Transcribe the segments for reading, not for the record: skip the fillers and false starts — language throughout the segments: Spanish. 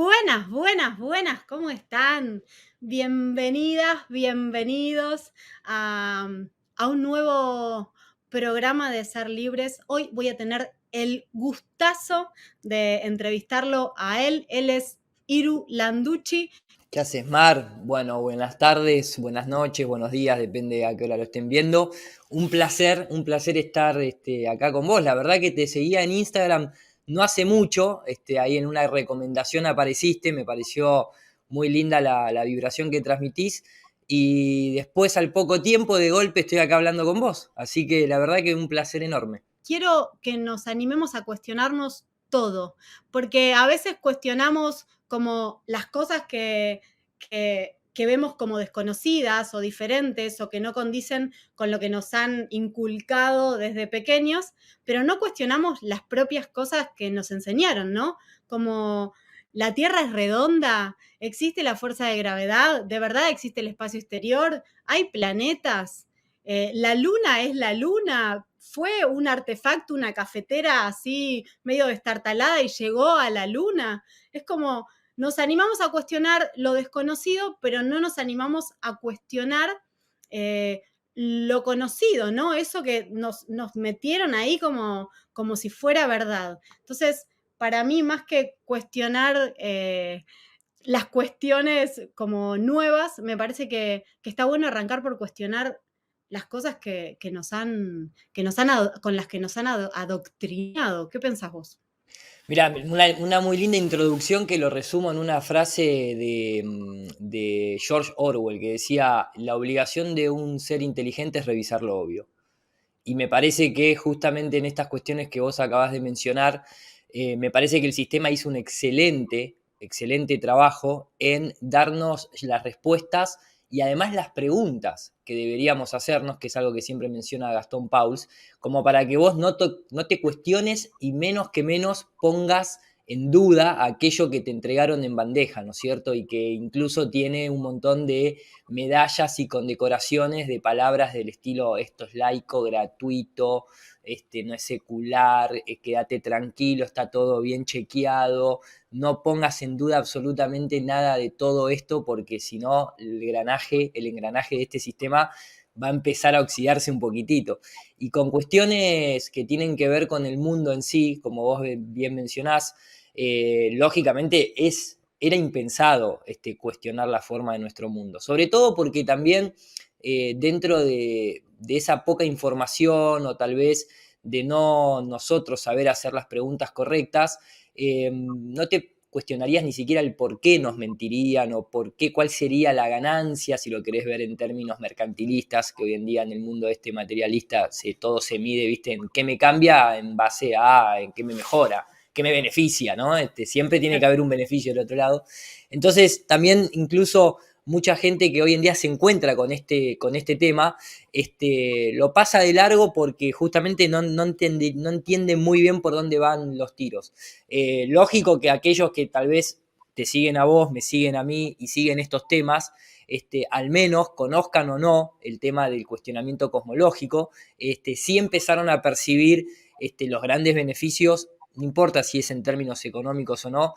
Buenas, buenas, buenas, ¿cómo están? Bienvenidas, bienvenidos a, a un nuevo programa de Ser Libres. Hoy voy a tener el gustazo de entrevistarlo a él. Él es Iru Landucci. ¿Qué haces, Mar? Bueno, buenas tardes, buenas noches, buenos días, depende a qué hora lo estén viendo. Un placer estar acá con vos. La verdad que te seguía en Instagram no hace mucho, ahí en una recomendación apareciste, me pareció muy linda la vibración que transmitís. Y después, al poco tiempo, de golpe, estoy acá hablando con vos. Así que la verdad que un placer enorme. Quiero que nos animemos a cuestionarnos todo, porque a veces cuestionamos como las cosas que vemos como desconocidas o diferentes o que no condicen con lo que nos han inculcado desde pequeños, pero no cuestionamos las propias cosas que nos enseñaron, ¿no? Como la Tierra es redonda, existe la fuerza de gravedad, de verdad existe el espacio exterior, hay planetas. La luna es la luna, fue un artefacto, una cafetera así medio destartalada y llegó a la luna. Es como nos animamos a cuestionar lo desconocido, pero no nos animamos a cuestionar lo conocido, ¿no? Eso que nos metieron ahí como si fuera verdad. Entonces, para mí, más que cuestionar las cuestiones como nuevas, me parece que está bueno arrancar por cuestionar las cosas con las que nos han adoctrinado. ¿Qué pensás vos? Mirá, una muy linda introducción que lo resumo en una frase de George Orwell que decía, la obligación de un ser inteligente es revisar lo obvio. Y me parece que justamente en estas cuestiones que vos acabas de mencionar, me parece que el sistema hizo un excelente trabajo en darnos las respuestas y además las preguntas que deberíamos hacernos, que es algo que siempre menciona Gastón Pauls, como para que vos no te cuestiones y menos que menos pongas en duda aquello que te entregaron en bandeja, ¿no es cierto? Y que incluso tiene un montón de medallas y condecoraciones de palabras del estilo esto es laico, gratuito, no es secular, quédate tranquilo, está todo bien chequeado, no pongas en duda absolutamente nada de todo esto porque si no el engranaje de este sistema va a empezar a oxidarse un poquitito. Y con cuestiones que tienen que ver con el mundo en sí, como vos bien mencionás, lógicamente era impensado cuestionar la forma de nuestro mundo, sobre todo porque también dentro de esa poca información o tal vez de no nosotros saber hacer las preguntas correctas, no te cuestionarías ni siquiera el por qué nos mentirían o por qué, cuál sería la ganancia, si lo querés ver en términos mercantilistas, que hoy en día en el mundo este materialista todo se mide, ¿viste? En qué me cambia en base a en qué me mejora, qué me beneficia, ¿no? Siempre tiene que haber un beneficio del otro lado. Entonces, también incluso mucha gente que hoy en día se encuentra con este tema, lo pasa de largo porque justamente no entiende muy bien por dónde van los tiros. Lógico que aquellos que tal vez te siguen a vos, me siguen a mí y siguen estos temas, al menos conozcan o no el tema del cuestionamiento cosmológico, sí empezaron a percibir los grandes beneficios, no importa si es en términos económicos o no,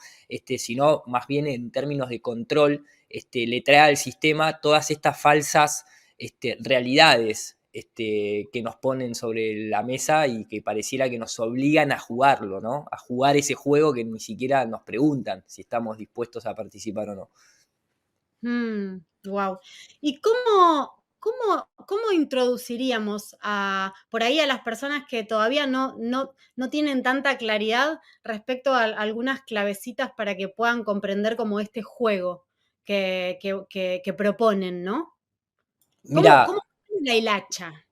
sino más bien en términos de control, le trae al sistema todas estas falsas realidades que nos ponen sobre la mesa y que pareciera que nos obligan a jugarlo, ¿no? A jugar ese juego que ni siquiera nos preguntan si estamos dispuestos a participar o no. Wow. ¿Y cómo introduciríamos por ahí a las personas que todavía no tienen tanta claridad respecto a algunas clavecitas para que puedan comprender como este juego que proponen, ¿no? ¿Cómo Mira, es la hilacha?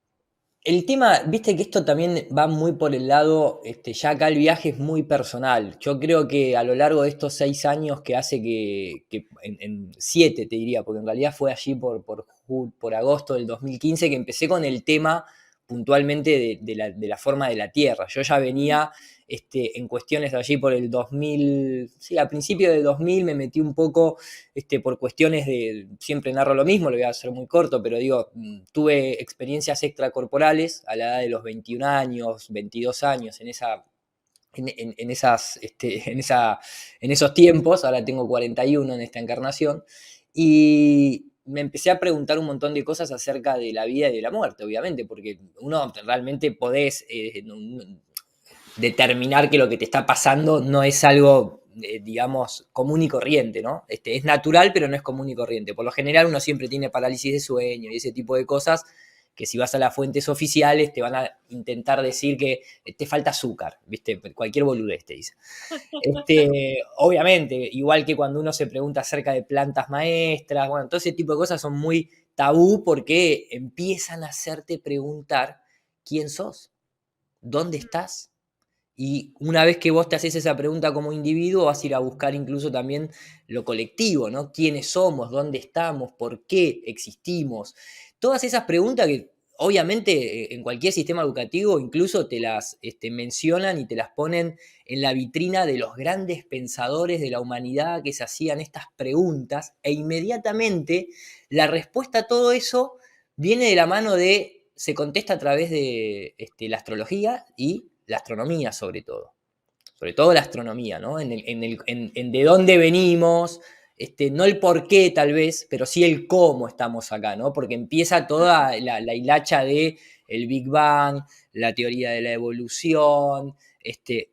el tema, viste que esto también va muy por el lado, ya acá el viaje es muy personal. Yo creo que a lo largo de estos 6 años que hace que en 7 te diría, porque en realidad fue allí por agosto del 2015 que empecé con el tema puntualmente de la forma de la Tierra. Yo ya venía en cuestiones de allí por el 2000, sí, a principios del 2000 me metí un poco por cuestiones de, siempre narro lo mismo, lo voy a hacer muy corto, pero digo, tuve experiencias extracorporales a la edad de los 21 años, 22 años, en esos tiempos. Ahora tengo 41 en esta encarnación, y me empecé a preguntar un montón de cosas acerca de la vida y de la muerte, obviamente, porque uno realmente podés determinar que lo que te está pasando no es algo, digamos, común y corriente, ¿no? Es natural, pero no es común y corriente. Por lo general uno siempre tiene parálisis de sueño y ese tipo de cosas que si vas a las fuentes oficiales te van a intentar decir que te falta azúcar, ¿viste? Cualquier boludez te dice. Obviamente, igual que cuando uno se pregunta acerca de plantas maestras, bueno, todo ese tipo de cosas son muy tabú porque empiezan a hacerte preguntar quién sos, dónde estás. Y una vez que vos te haces esa pregunta como individuo, vas a ir a buscar incluso también lo colectivo, ¿no? ¿Quiénes somos? ¿Dónde estamos? ¿Por qué existimos? Todas esas preguntas que obviamente en cualquier sistema educativo incluso te las mencionan y te las ponen en la vitrina de los grandes pensadores de la humanidad que se hacían estas preguntas, e inmediatamente la respuesta a todo eso viene de la mano de, se contesta a través de la astrología y la astronomía sobre todo la astronomía, ¿no? En de dónde venimos, no el por qué tal vez, pero sí el cómo estamos acá, ¿no? Porque empieza toda la hilacha de el Big Bang, la teoría de la evolución,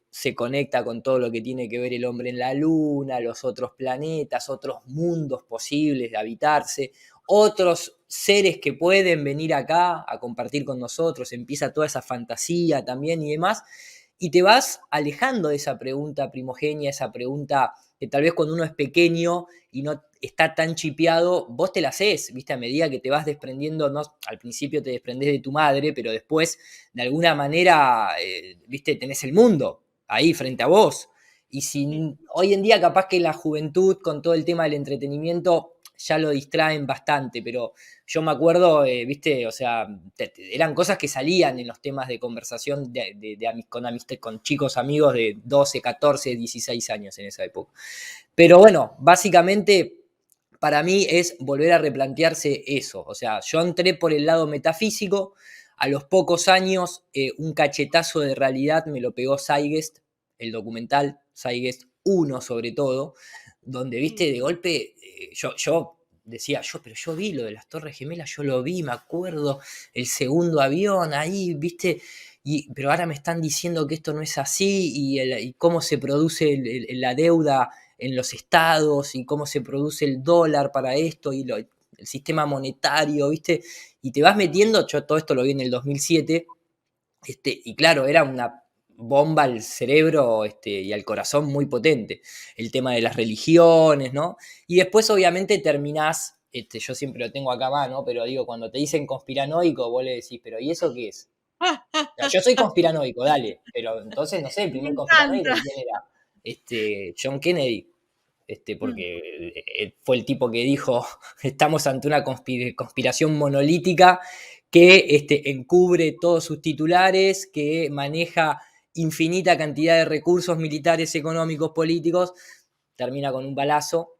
se conecta con todo lo que tiene que ver el hombre en la luna, los otros planetas, otros mundos posibles de habitarse, otros seres que pueden venir acá a compartir con nosotros, empieza toda esa fantasía también y demás, y te vas alejando de esa pregunta primogénea, esa pregunta que tal vez cuando uno es pequeño y no está tan chipeado, vos te la haces, ¿viste? A medida que te vas desprendiendo, no, al principio te desprendés de tu madre, pero después, de alguna manera, ¿viste? Tenés el mundo ahí frente a vos. Y si hoy en día capaz que la juventud con todo el tema del entretenimiento ya lo distraen bastante, pero yo me acuerdo, viste, o sea, eran cosas que salían en los temas de conversación con chicos amigos de 12, 14, 16 años en esa época. Pero bueno, básicamente para mí es volver a replantearse eso. O sea, yo entré por el lado metafísico, a los pocos años un cachetazo de realidad me lo pegó Zeitgeist, el documental, Zeitgeist 1 sobre todo, donde, viste, de golpe, yo decía, pero yo vi lo de las Torres Gemelas, yo lo vi, me acuerdo, el segundo avión ahí, viste, pero ahora me están diciendo que esto no es así, y cómo se produce la deuda en los estados, y cómo se produce el dólar para esto, y el sistema monetario, viste, y te vas metiendo, yo todo esto lo vi en el 2007, y claro, era una bomba al cerebro y al corazón muy potente, el tema de las religiones, ¿no? Y después obviamente terminás, yo siempre lo tengo acá a mano, pero digo, cuando te dicen conspiranoico, vos le decís, pero ¿y eso qué es? O sea, yo soy conspiranoico, dale, pero entonces, no sé, el Me primer conspiranoico, encanta. ¿quién era? John Kennedy, Mm. porque fue el tipo que dijo, estamos ante una conspiración monolítica que encubre todos sus titulares, que maneja infinita cantidad de recursos militares, económicos, políticos, termina con un balazo,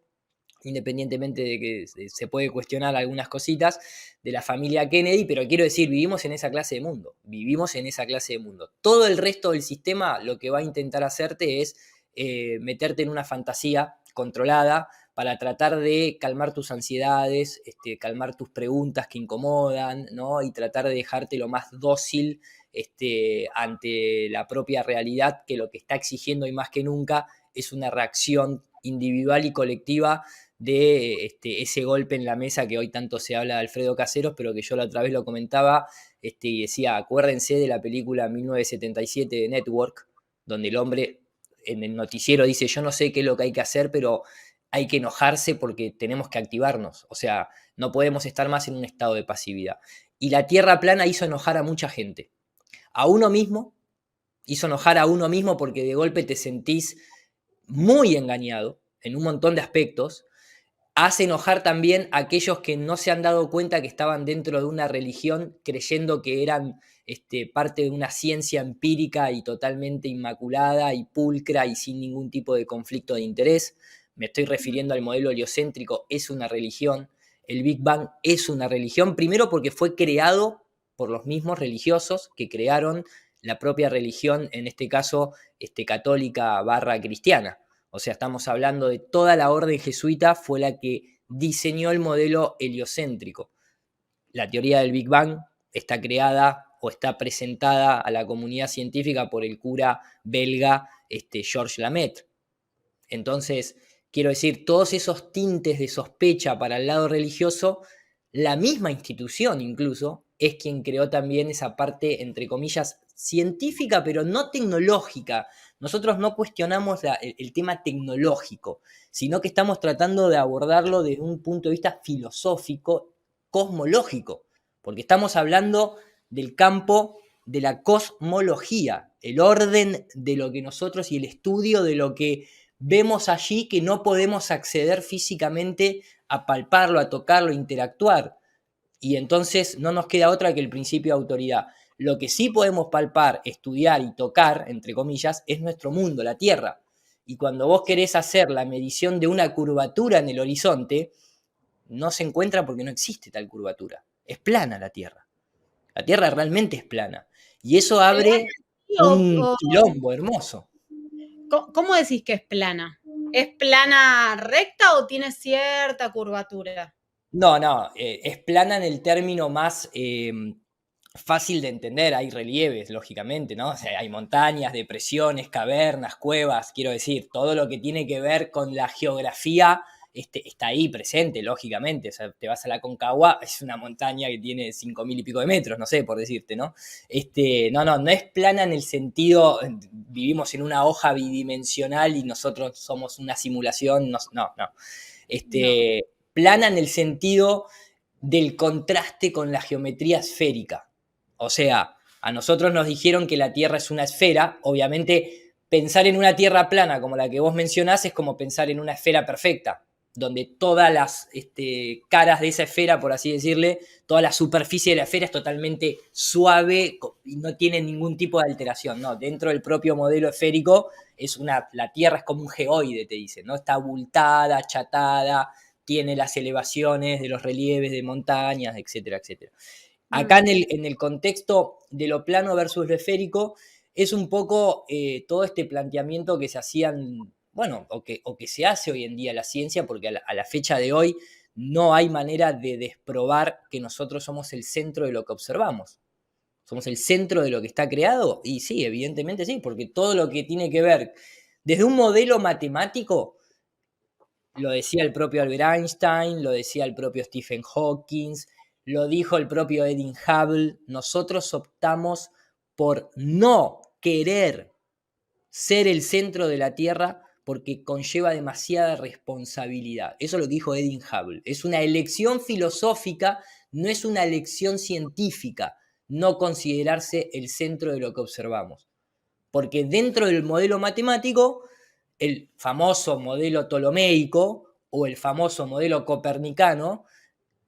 independientemente de que se puede cuestionar algunas cositas de la familia Kennedy, pero quiero decir, vivimos en esa clase de mundo, vivimos en esa clase de mundo. Todo el resto del sistema lo que va a intentar hacerte es meterte en una fantasía controlada para tratar de calmar tus ansiedades, calmar tus preguntas que incomodan, ¿no? Y tratar de dejarte lo más dócil ante la propia realidad, que lo que está exigiendo y más que nunca es una reacción individual y colectiva de ese golpe en la mesa que hoy tanto se habla de Alfredo Caseros, pero que yo la otra vez lo comentaba y decía, acuérdense de la película 1977 de Network, donde el hombre en el noticiero dice, yo no sé qué es lo que hay que hacer, pero hay que enojarse porque tenemos que activarnos, o sea, no podemos estar más en un estado de pasividad. Y la Tierra plana hizo enojar a mucha gente, a uno mismo, hizo enojar a uno mismo porque de golpe te sentís muy engañado en un montón de aspectos, hace enojar también a aquellos que no se han dado cuenta que estaban dentro de una religión creyendo que eran parte de una ciencia empírica y totalmente inmaculada y pulcra y sin ningún tipo de conflicto de interés. Me estoy refiriendo al modelo heliocéntrico, es una religión. El Big Bang es una religión, primero porque fue creado por los mismos religiosos que crearon la propia religión, en este caso católica / cristiana. O sea, estamos hablando de toda la orden jesuita, fue la que diseñó el modelo heliocéntrico. La teoría del Big Bang está creada o está presentada a la comunidad científica por el cura belga Georges Lamaitre. Entonces, quiero decir, todos esos tintes de sospecha para el lado religioso, la misma institución incluso es quien creó también esa parte, entre comillas, científica, pero no tecnológica. Nosotros no cuestionamos el tema tecnológico, sino que estamos tratando de abordarlo desde un punto de vista filosófico, cosmológico, porque estamos hablando del campo de la cosmología, el orden de lo que nosotros y el estudio de lo que vemos allí, que no podemos acceder físicamente a palparlo, a tocarlo, a interactuar. Y entonces no nos queda otra que el principio de autoridad. Lo que sí podemos palpar, estudiar y tocar, entre comillas, es nuestro mundo, la Tierra. Y cuando vos querés hacer la medición de una curvatura en el horizonte, no se encuentra porque no existe tal curvatura. Es plana la Tierra. La Tierra realmente es plana. Y eso abre un quilombo hermoso. ¿Cómo decís que es plana? ¿Es plana recta o tiene cierta curvatura? No, es plana en el término más fácil de entender. Hay relieves, lógicamente, ¿no? O sea, hay montañas, depresiones, cavernas, cuevas, quiero decir, todo lo que tiene que ver con la geografía está ahí presente, lógicamente. O sea, te vas a la Concagua, es una montaña que tiene 5.000 y pico de metros, no sé, por decirte, ¿no? No es plana en el sentido, vivimos en una hoja bidimensional y nosotros somos una simulación, no. Plana en el sentido del contraste con la geometría esférica. O sea, a nosotros nos dijeron que la Tierra es una esfera. Obviamente, pensar en una Tierra plana como la que vos mencionás es como pensar en una esfera perfecta, donde todas las caras de esa esfera, por así decirle, toda la superficie de la esfera es totalmente suave y no tiene ningún tipo de alteración. No, dentro del propio modelo esférico, la Tierra es como un geoide, te dicen, ¿no? Está abultada, achatada, tiene las elevaciones de los relieves de montañas, etcétera, etcétera. Acá en el contexto de lo plano versus lo esférico, es un poco todo este planteamiento que se hacían, bueno, o que se hace hoy en día la ciencia, porque a la fecha de hoy no hay manera de desprobar que nosotros somos el centro de lo que observamos. ¿Somos el centro de lo que está creado? Y sí, evidentemente sí, porque todo lo que tiene que ver desde un modelo matemático, lo decía el propio Albert Einstein, lo decía el propio Stephen Hawking, lo dijo el propio Edwin Hubble. Nosotros optamos por no querer ser el centro de la Tierra porque conlleva demasiada responsabilidad. Eso lo dijo Edwin Hubble. Es una elección filosófica, no es una elección científica, no considerarse el centro de lo que observamos. Porque dentro del modelo matemático, el famoso modelo ptolomeico o el famoso modelo copernicano,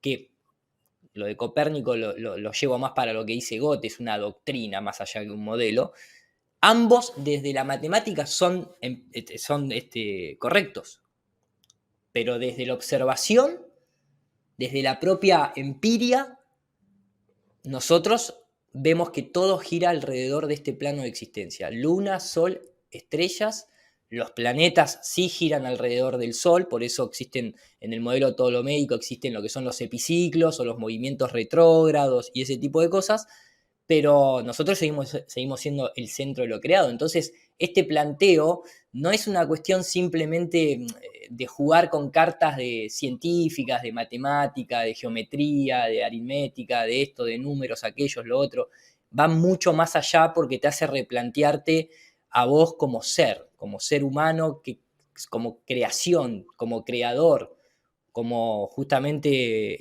que lo de Copérnico lo llevo más para lo que dice Goethe, es una doctrina más allá que un modelo. Ambos desde la matemática son correctos, pero desde la observación, desde la propia empiria, nosotros vemos que todo gira alrededor de este plano de existencia. Luna, Sol, estrellas. Los planetas sí giran alrededor del Sol, por eso existen en el modelo ptolomeico, existen lo que son los epiciclos o los movimientos retrógrados y ese tipo de cosas, pero nosotros seguimos siendo el centro de lo creado. Entonces, este planteo no es una cuestión simplemente de jugar con cartas científicas, de matemática, de geometría, de aritmética, de esto, de números, aquellos, lo otro. Va mucho más allá porque te hace replantearte a vos como ser humano, como creación, como creador, como justamente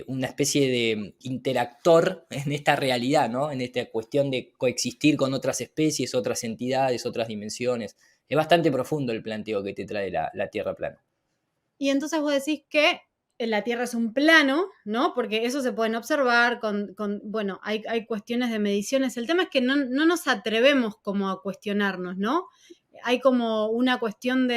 una especie de interactor en esta realidad, ¿no? En esta cuestión de coexistir con otras especies, otras entidades, otras dimensiones. Es bastante profundo el planteo que te trae la Tierra plana. Y entonces vos decís que la Tierra es un plano, ¿no? Porque eso se pueden observar bueno, hay cuestiones de mediciones. El tema es que no nos atrevemos como a cuestionarnos, ¿no? Hay como una cuestión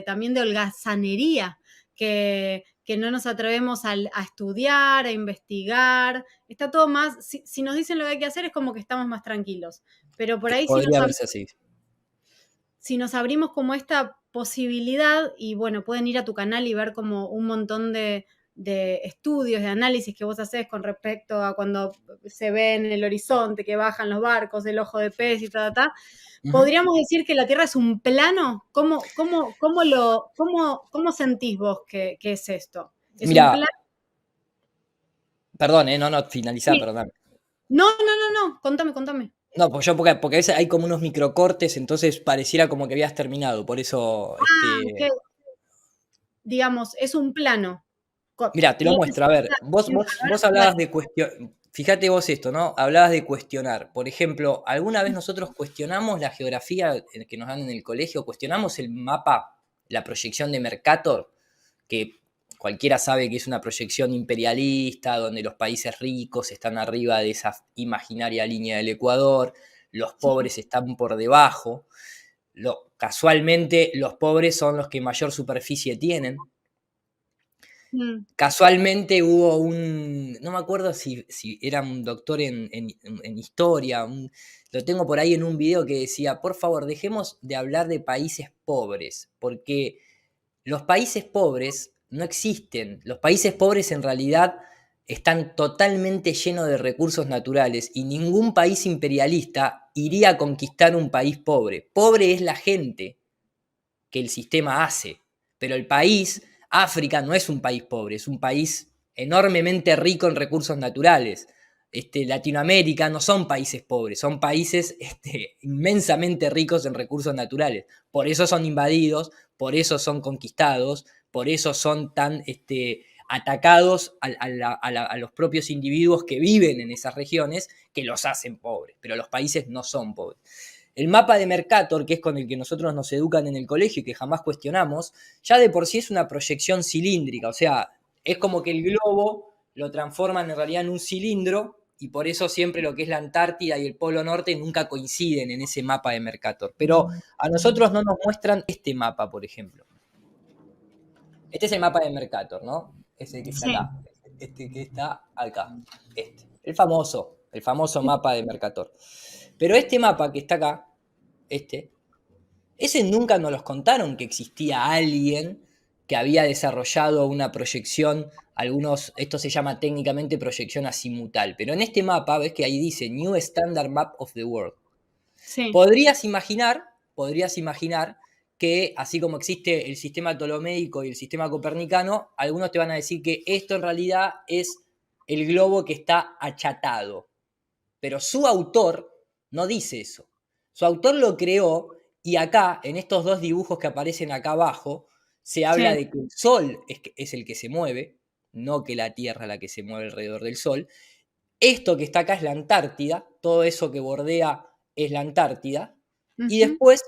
también de holgazanería, que que no nos atrevemos a estudiar, a investigar. Está todo más, si nos dicen lo que hay que hacer es como que estamos más tranquilos. Pero por ahí Podría verse así. si nos abrimos como esta posibilidad, y bueno, pueden ir a tu canal y ver como un montón de estudios, de análisis que vos haces con respecto a cuando se ve en el horizonte que bajan los barcos, el ojo de pez y ta. ¿Podríamos decir que la Tierra es un plano? ¿Cómo sentís vos que es esto? ¿Es un Mira, plano? perdón, no, finalizá, Sí. perdón. No, contame. No, pues yo porque a veces hay como unos microcortes, entonces pareciera como que habías terminado, por eso, Ok. Digamos, es un plano. Mira, te lo muestro, a ver, vos Dale. hablabas de cuestión, fíjate vos esto, ¿no? Hablabas de cuestionar. Por ejemplo, ¿alguna vez nosotros cuestionamos la geografía que nos dan en el colegio? ¿Cuestionamos el mapa, la proyección de Mercator? Que cualquiera sabe que es una proyección imperialista, donde los países ricos están arriba de esa imaginaria línea del Ecuador, los Sí. pobres están por debajo. Casualmente, los pobres son los que mayor superficie tienen. Casualmente hubo no me acuerdo si era un doctor en historia, lo tengo por ahí en un video que decía, por favor, dejemos de hablar de países pobres, porque los países pobres no existen. Los países pobres en realidad están totalmente llenos de recursos naturales y ningún país imperialista iría a conquistar un país pobre. Pobre es la gente que el sistema hace, pero el país, África, no es un país pobre, es un país enormemente rico en recursos naturales. Latinoamérica no son países pobres, son países inmensamente ricos en recursos naturales. Por eso son invadidos, por eso son conquistados, por eso son tan atacados a los propios individuos que viven en esas regiones, que los hacen pobres, pero los países no son pobres. El mapa de Mercator, que es con el que nosotros nos educan en el colegio y que jamás cuestionamos, ya de por sí es una proyección cilíndrica, o sea, es como que el globo lo transforman en realidad en un cilindro y por eso siempre lo que es la Antártida y el Polo Norte nunca coinciden en ese mapa de Mercator. Pero a nosotros no nos muestran este mapa, por ejemplo. Este es el mapa de Mercator, ¿no? Ese que está Sí. acá. Este que está acá. El famoso mapa de Mercator. Pero este mapa que está acá, ese nunca nos los contaron que existía alguien que había desarrollado una proyección, esto se llama técnicamente proyección azimutal, pero en este mapa ves que ahí dice New Standard Map of the World. Sí. Podrías imaginar que así como existe el sistema ptolomeico y el sistema copernicano, algunos te van a decir que esto en realidad es el globo que está achatado. Pero su autor no dice eso. Su autor lo creó y acá, en estos dos dibujos que aparecen acá abajo, se habla Sí. de que el Sol es el que se mueve, no que la Tierra es la que se mueve alrededor del Sol. Esto que está acá es la Antártida, todo eso que bordea es la Antártida, y después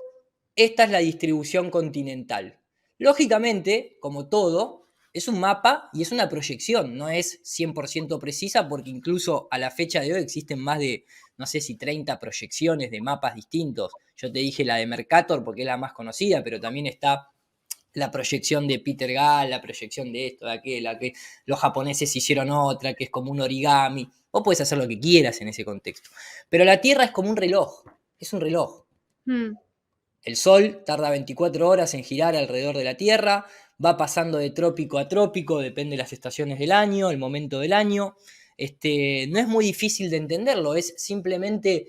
esta es la distribución continental. Lógicamente, como todo, es un mapa y es una proyección, no es 100% precisa porque incluso a la fecha de hoy existen más de, no sé si 30 proyecciones de mapas distintos. Yo te dije la de Mercator porque es la más conocida, pero también está la proyección de Peter Gall, la proyección de esto, de aquella, que los japoneses hicieron otra, que es como un origami. Vos podés hacer lo que quieras en ese contexto. Pero la Tierra es como un reloj, es un reloj. El Sol tarda 24 horas en girar alrededor de la Tierra, va pasando de trópico a trópico, depende de las estaciones del año, el momento del año. No es muy difícil de entenderlo, es simplemente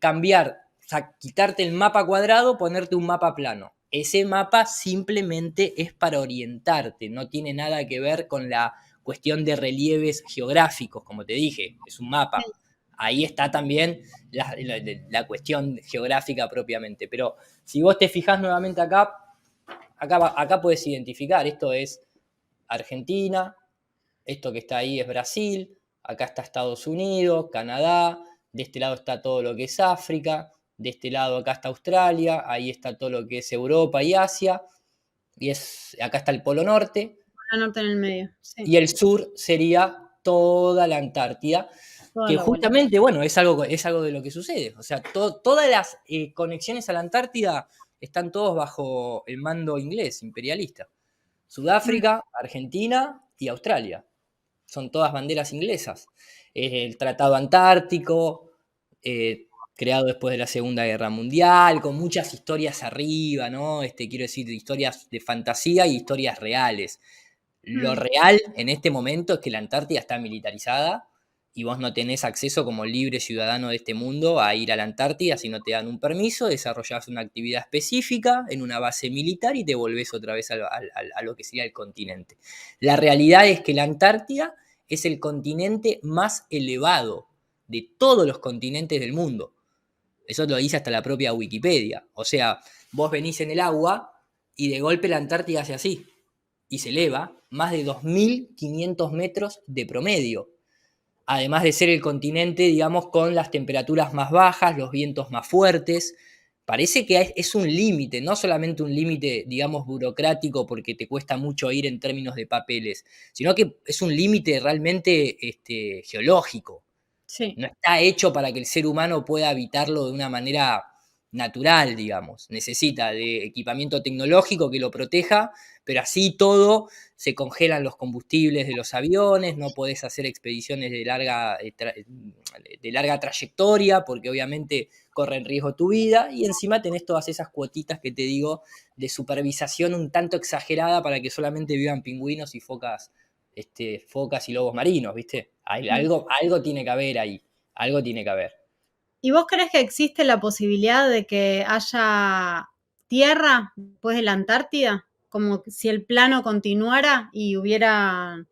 cambiar, o sea, quitarte el mapa cuadrado, ponerte un mapa plano. Ese mapa simplemente es para orientarte, no tiene nada que ver con la cuestión de relieves geográficos, como te dije, es un mapa. Ahí está también la cuestión geográfica propiamente. Pero si vos te fijás nuevamente acá puedes identificar, esto es Argentina, esto que está ahí es Brasil, acá está Estados Unidos, Canadá, de este lado está todo lo que es África, de este lado acá está Australia, ahí está todo lo que es Europa y Asia, y acá está el Polo Norte, La norte en el medio. Sí. y el sur sería toda la Antártida, que justamente, bueno, es algo de lo que sucede. O sea, todas las conexiones a la Antártida están todos bajo el mando inglés, imperialista. Mm, Sudáfrica, Argentina y Australia. Son todas banderas inglesas. El Tratado Antártico, creado después de la Segunda Guerra Mundial, con muchas historias arriba, ¿no? Quiero decir, historias de fantasía y historias reales. Lo mm. real en este momento es que la Antártida está militarizada y vos no tenés acceso como libre ciudadano de este mundo a ir a la Antártida si no te dan un permiso, desarrollás una actividad específica en una base militar y te volvés otra vez a lo que sería el continente. La realidad es que la Antártida es el continente más elevado de todos los continentes del mundo. Eso lo dice hasta la propia Wikipedia. O sea, vos venís en el agua y de golpe la Antártida hace así y se eleva más de 2.500 metros de promedio. Además de ser el continente, digamos, con las temperaturas más bajas, los vientos más fuertes. Parece que es un límite, no solamente un límite, digamos, burocrático porque te cuesta mucho ir en términos de papeles, sino que es un límite realmente geológico. Sí. No está hecho para que el ser humano pueda habitarlo de una manera natural, digamos. Necesita de equipamiento tecnológico que lo proteja, pero así todo se congelan los combustibles de los aviones, no podés hacer expediciones de larga trayectoria porque obviamente corre en riesgo tu vida y encima tenés todas esas cuotitas que te digo de supervisación un tanto exagerada para que solamente vivan pingüinos y focas y lobos marinos, ¿viste? Mm. Algo tiene que haber ahí, algo tiene que haber. ¿Y vos crees que existe la posibilidad de que haya tierra después de la Antártida? Como si el plano continuara y hubiera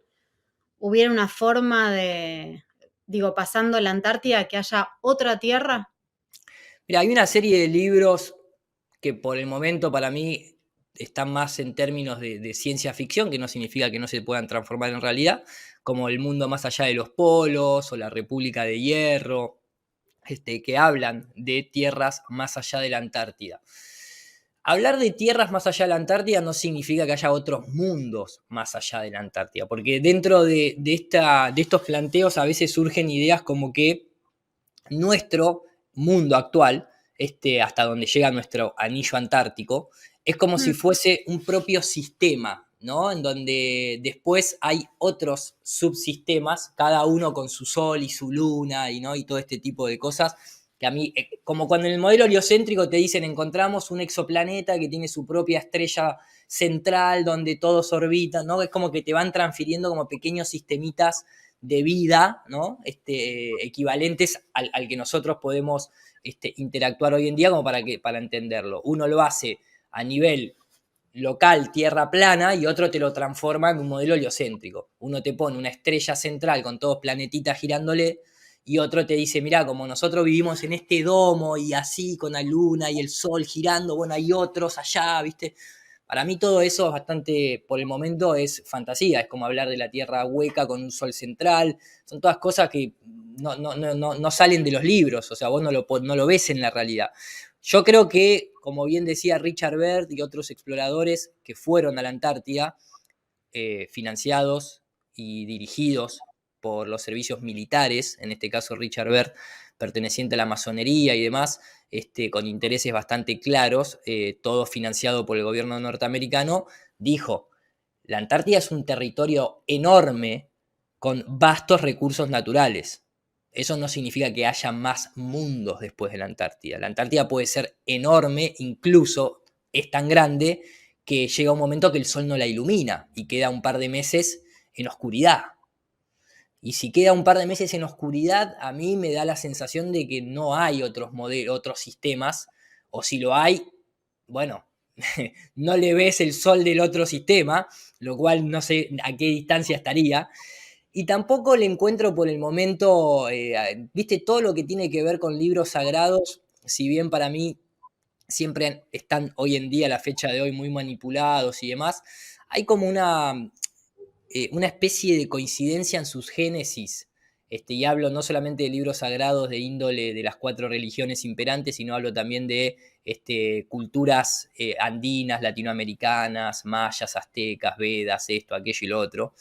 una forma de, digo, pasando la Antártida, que haya otra tierra. Mira, hay una serie de libros que por el momento para mí están más en términos de ciencia ficción, que no significa que no se puedan transformar en realidad, como El mundo más allá de los polos o La República de Hierro, que hablan de tierras más allá de la Antártida. Hablar de tierras más allá de la Antártida no significa que haya otros mundos más allá de la Antártida, porque dentro de estos planteos a veces surgen ideas como que nuestro mundo actual, hasta donde llega nuestro anillo antártico, es como si Mm. fuese un propio sistema, ¿no? En donde después hay otros subsistemas, cada uno con su sol y su luna y, ¿no? Y todo este tipo de cosas que a mí, como cuando en el modelo heliocéntrico te dicen encontramos un exoplaneta que tiene su propia estrella central donde todos orbitan, ¿no? Es como que te van transfiriendo como pequeños sistemitas de vida, ¿no? Equivalentes al que nosotros podemos interactuar hoy en día como para entenderlo. Uno lo hace a nivel local, tierra plana, y otro te lo transforma en un modelo heliocéntrico. Uno te pone una estrella central con todos planetitas girándole, y otro te dice, mirá, como nosotros vivimos en este domo y así con la luna y el sol girando, bueno, hay otros allá, ¿viste? Para mí todo eso es bastante, por el momento, es fantasía. Es como hablar de la Tierra hueca con un sol central. Son todas cosas que no salen de los libros. O sea, vos no lo ves en la realidad. Yo creo que, como bien decía Richard Byrd y otros exploradores que fueron a la Antártida, financiados y dirigidos por los servicios militares, en este caso Richard Byrd, perteneciente a la masonería y demás, con intereses bastante claros, todo financiado por el gobierno norteamericano, dijo, la Antártida es un territorio enorme con vastos recursos naturales. Eso no significa que haya más mundos después de la Antártida. La Antártida puede ser enorme, incluso es tan grande que llega un momento que el sol no la ilumina y queda un par de meses en oscuridad. Y si queda un par de meses en oscuridad, a mí me da la sensación de que no hay otros modelos, otros sistemas, o si lo hay, bueno, no le ves el sol del otro sistema, lo cual no sé a qué distancia estaría. Y tampoco le encuentro por el momento, viste, todo lo que tiene que ver con libros sagrados, si bien para mí siempre están hoy en día, a la fecha de hoy, muy manipulados y demás, hay como una especie de coincidencia en sus génesis. Y hablo no solamente de libros sagrados de índole de las 4 religiones imperantes, sino hablo también de culturas andinas, latinoamericanas, mayas, aztecas, vedas, esto, aquello y lo otro.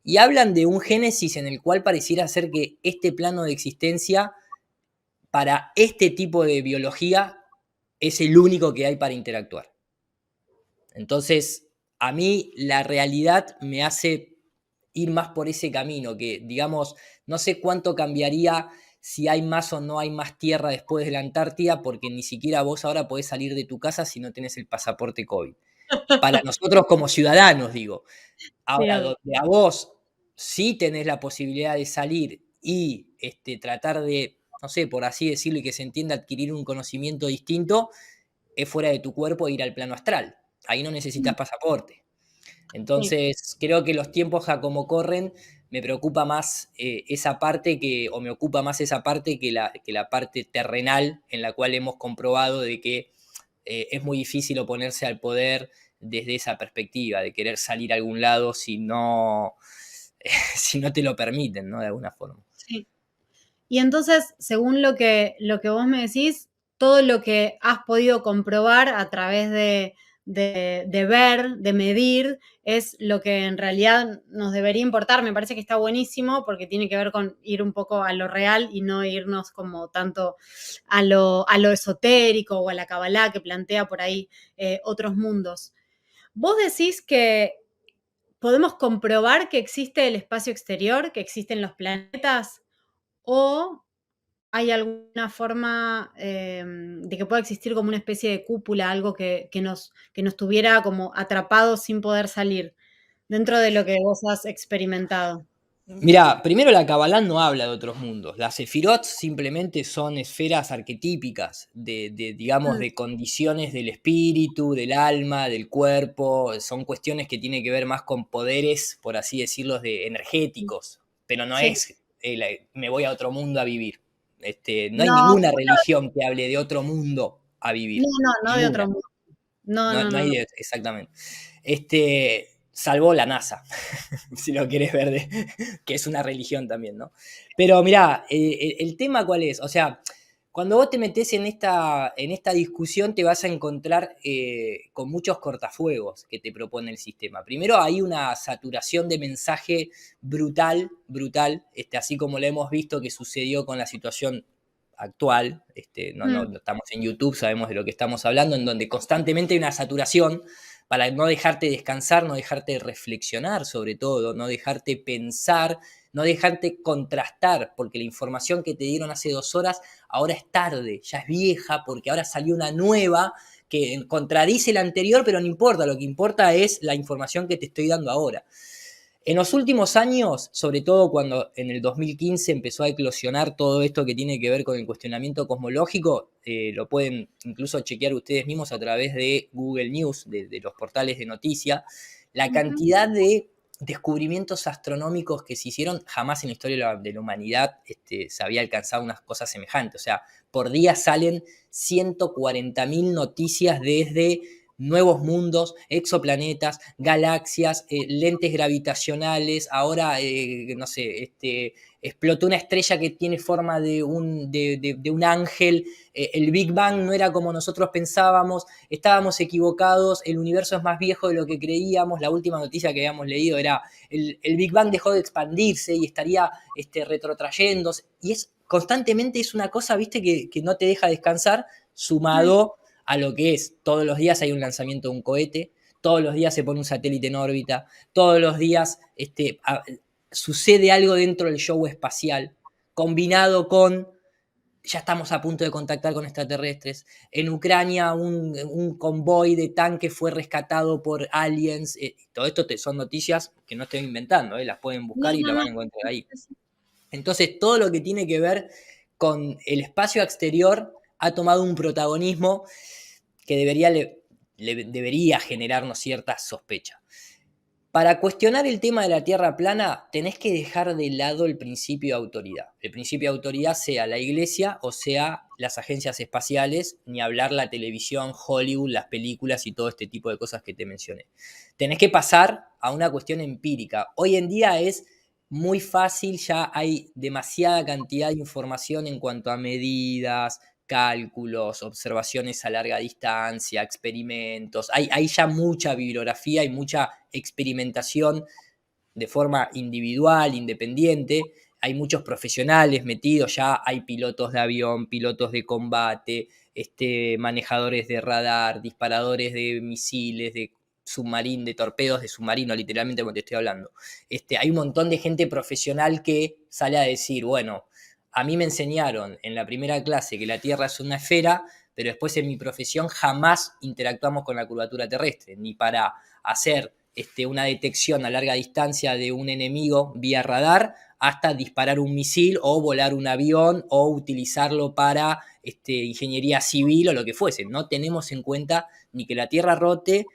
Y hablan de un génesis en el cual pareciera ser que este plano de existencia, para este tipo de biología, es el único que hay para interactuar. Entonces, a mí la realidad me hace ir más por ese camino, que digamos, no sé cuánto cambiaría si hay más o no hay más tierra después de la Antártida, porque ni siquiera vos ahora podés salir de tu casa si no tenés el pasaporte COVID. Para nosotros como ciudadanos, digo. Sí, Ahora, obvio. donde a vos sí tenés la posibilidad de salir y tratar de, no sé, por así decirlo, y que se entienda, adquirir un conocimiento distinto, es fuera de tu cuerpo e ir al plano astral. Ahí no necesitas Mm, pasaporte. sí, Entonces, creo que los tiempos a como corren, me preocupa más esa parte o me ocupa más esa parte que la parte terrenal en la cual hemos comprobado de que es muy difícil oponerse al poder desde esa perspectiva, de querer salir a algún lado si no, si no te lo permiten, ¿no? De alguna forma. sí. Y entonces, según lo que vos me decís, todo lo que has podido comprobar a través de ver, de medir, es lo que en realidad nos debería importar. Me parece que está buenísimo porque tiene que ver con ir un poco a lo real y no irnos como tanto a lo esotérico o a la cabalá que plantea por ahí otros mundos. Vos decís que podemos comprobar que existe el espacio exterior, que existen los planetas, o ¿hay alguna forma de que pueda existir como una especie de cúpula, algo que nos tuviera como atrapados sin poder salir, dentro de lo que vos has experimentado? Mirá, primero la Kabbalah no habla de otros mundos. Las Sefirot simplemente son esferas arquetípicas digamos, Mm, de condiciones del espíritu, del alma, del cuerpo. Son cuestiones que tienen que ver más con poderes, por así decirlo, energéticos. Pero no sí. es me voy a otro mundo a vivir. No hay No, ninguna religión que hable de otro mundo a no, vivir. no, no de otro Ninguna. mundo. No, No, no, no no, hay no. exactamente. Salvo la NASA, si lo querés ver, que es una religión también, ¿no? Pero mirá, el tema cuál es, o sea, cuando vos te metés en esta discusión te vas a encontrar con muchos cortafuegos que te propone el sistema. Primero hay una saturación de mensaje brutal, brutal, así como lo hemos visto que sucedió con la situación actual, Mm, no estamos en YouTube, sabemos de lo que estamos hablando, en donde constantemente hay una saturación para no dejarte descansar, no dejarte reflexionar sobre todo, no dejarte pensar, no dejarte contrastar, porque la información que te dieron hace 2 horas ahora es tarde, ya es vieja, porque ahora salió una nueva que contradice la anterior, pero no importa, lo que importa es la información que te estoy dando ahora. En los últimos años, sobre todo cuando en el 2015 empezó a eclosionar todo esto que tiene que ver con el cuestionamiento cosmológico, lo pueden incluso chequear ustedes mismos a través de Google News, de los portales de noticia, la ujú. cantidad de descubrimientos astronómicos que se hicieron, jamás en la historia de la humanidad se había alcanzado unas cosas semejantes. O sea, por día salen 140.000 noticias desde nuevos mundos, exoplanetas, galaxias, lentes gravitacionales. Ahora, no sé, explotó una estrella que tiene forma de un ángel. El Big Bang no era como nosotros pensábamos, estábamos equivocados, el universo es más viejo de lo que creíamos. La última noticia que habíamos leído era el Big Bang dejó de expandirse y estaría retrotrayéndose. Y es constantemente es una cosa, viste, que no te deja descansar, Mm. sumado a lo que es, todos los días hay un lanzamiento de un cohete, todos los días se pone un satélite en órbita, todos los días sucede algo dentro del show espacial, combinado con, ya estamos a punto de contactar con extraterrestres, en Ucrania un convoy de tanques fue rescatado por aliens, todo esto son noticias que no estoy inventando, las pueden No, buscar y no, las no. van a encontrar ahí. Entonces, todo lo que tiene que ver con el espacio exterior ha tomado un protagonismo que debería generarnos cierta sospecha. Para cuestionar el tema de la Tierra plana, tenés que dejar de lado el principio de autoridad. El principio de autoridad sea la iglesia o sea las agencias espaciales, ni hablar la televisión, Hollywood, las películas y todo este tipo de cosas que te mencioné. Tenés que pasar a una cuestión empírica. Hoy en día es muy fácil, ya hay demasiada cantidad de información en cuanto a medidas, cálculos, observaciones a larga distancia, experimentos. Hay ya mucha bibliografía y mucha experimentación de forma individual, independiente. Hay muchos profesionales metidos, ya hay pilotos de avión, pilotos de combate, manejadores de radar, disparadores de misiles, de submarino, de torpedos de submarino, literalmente como te estoy hablando. Hay un montón de gente profesional que sale a decir, bueno, a mí me enseñaron en la primera clase que la Tierra es una esfera, pero después en mi profesión jamás interactuamos con la curvatura terrestre, ni para hacer una detección a larga distancia de un enemigo vía radar, hasta disparar un misil o volar un avión o utilizarlo para ingeniería civil o lo que fuese. No tenemos en cuenta ni que la Tierra rote,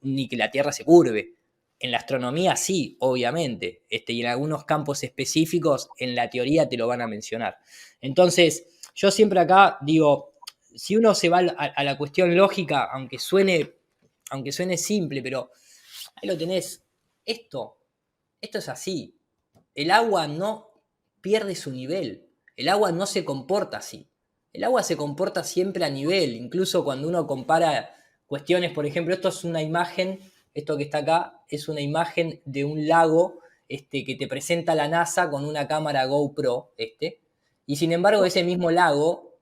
ni que la Tierra se curve. En la astronomía sí, obviamente, y en algunos campos específicos en la teoría te lo van a mencionar. Entonces, yo siempre acá digo, si uno se va a la cuestión lógica, aunque suene simple, pero ahí lo tenés, esto es así. El agua no pierde su nivel, el agua no se comporta así. El agua se comporta siempre a nivel, incluso cuando uno compara cuestiones, por ejemplo, esto es una imagen, esto que está acá, es una imagen de un lago que te presenta la NASA con una cámara GoPro, y sin embargo ese mismo lago,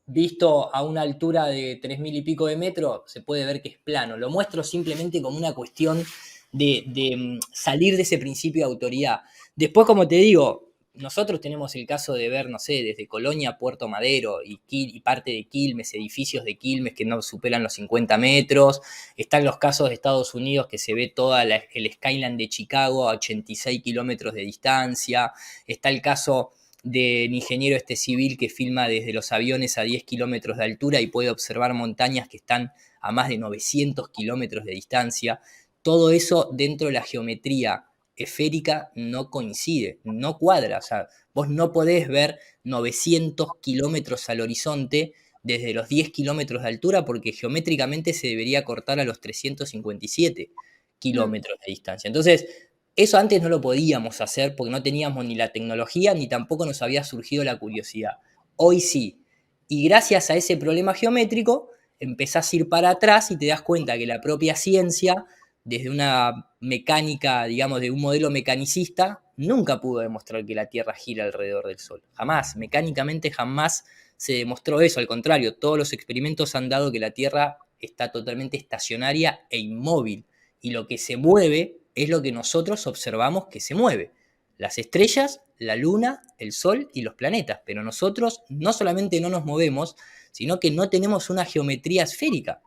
visto a una altura de 3000 y pico de metros, se puede ver que es plano. Lo muestro simplemente como una cuestión de salir de ese principio de autoridad. Después, como te digo, nosotros tenemos el caso de ver, no sé, desde Colonia a Puerto Madero y parte de Quilmes, edificios de Quilmes que no superan los 50 metros. Están los casos de Estados Unidos que se ve toda el skyline de Chicago a 86 kilómetros de distancia. Está el caso del ingeniero civil que filma desde los aviones a 10 kilómetros de altura y puede observar montañas que están a más de 900 kilómetros de distancia. Todo eso dentro de la geometría esférica no coincide, no cuadra. O sea, vos no podés ver 900 kilómetros al horizonte desde los 10 kilómetros de altura porque geométricamente se debería cortar a los 357 kilómetros de distancia. Entonces, eso antes no lo podíamos hacer porque no teníamos ni la tecnología ni tampoco nos había surgido la curiosidad. Hoy sí. Y gracias a ese problema geométrico empezás a ir para atrás y te das cuenta que la propia ciencia, desde una mecánica, digamos, de un modelo mecanicista, nunca pudo demostrar que la Tierra gira alrededor del Sol. Jamás, mecánicamente jamás se demostró eso. Al contrario, todos los experimentos han dado que la Tierra está totalmente estacionaria e inmóvil. Y lo que se mueve es lo que nosotros observamos que se mueve. Las estrellas, la luna, el sol y los planetas. Pero nosotros no solamente no nos movemos, sino que no tenemos una geometría esférica.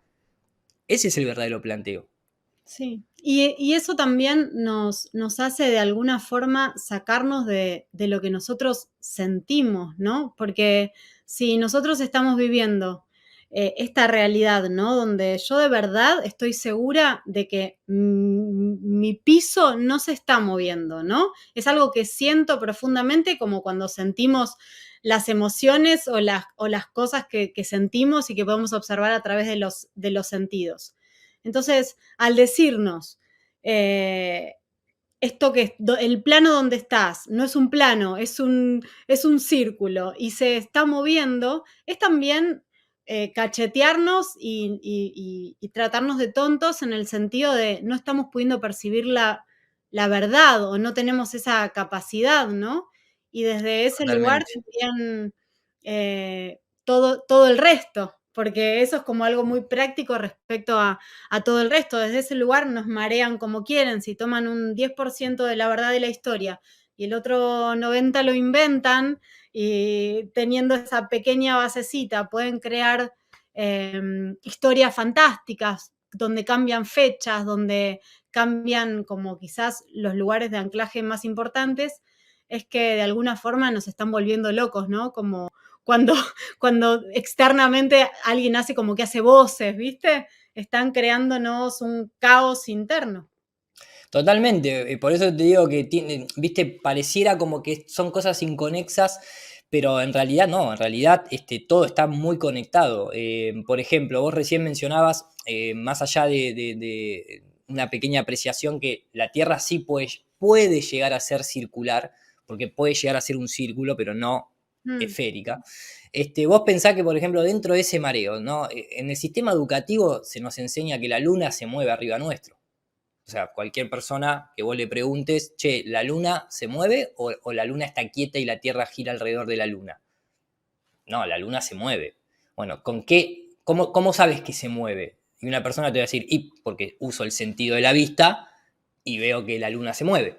Ese es el verdadero planteo. Sí, y eso también nos hace de alguna forma sacarnos de lo que nosotros sentimos, ¿no? Porque si nosotros estamos viviendo esta realidad, ¿no? Donde yo de verdad estoy segura de que mi piso no se está moviendo, ¿no? Es algo que siento profundamente, como cuando sentimos las emociones o las cosas que sentimos y que podemos observar a través de los sentidos. Entonces, al decirnos, esto que el plano donde estás no es un plano, es un círculo y se está moviendo, es también cachetearnos y tratarnos de tontos en el sentido de no estamos pudiendo percibir la verdad o no tenemos esa capacidad, ¿no? Y desde ese lugar Totalmente. también todo el resto, porque eso es como algo muy práctico respecto a todo el resto. Desde ese lugar nos marean como quieren, si toman un 10% de la verdad de la historia y el otro 90% lo inventan, y teniendo esa pequeña basecita pueden crear historias fantásticas donde cambian fechas, donde cambian como quizás los lugares de anclaje más importantes, es que de alguna forma nos están volviendo locos, ¿no? Como cuando, cuando externamente alguien hace como que hace voces, ¿viste? Están creándonos un caos interno. Totalmente, por eso te digo que viste, pareciera como que son cosas inconexas, pero en realidad no, en realidad todo está muy conectado. Por ejemplo, vos recién mencionabas, más allá de una pequeña apreciación, que la Tierra sí puede llegar a ser circular, porque puede llegar a ser un círculo, pero no Mm. esférica. Vos pensás que, por ejemplo, dentro de ese mareo, ¿no? En el sistema educativo se nos enseña que la luna se mueve arriba nuestro. O sea, cualquier persona que vos le preguntes, che, ¿la luna se mueve o la luna está quieta y la Tierra gira alrededor de la luna? No, la luna se mueve. Bueno, ¿con qué? ¿Cómo sabes que se mueve? Y una persona te va a decir, y porque uso el sentido de la vista y veo que la luna se mueve.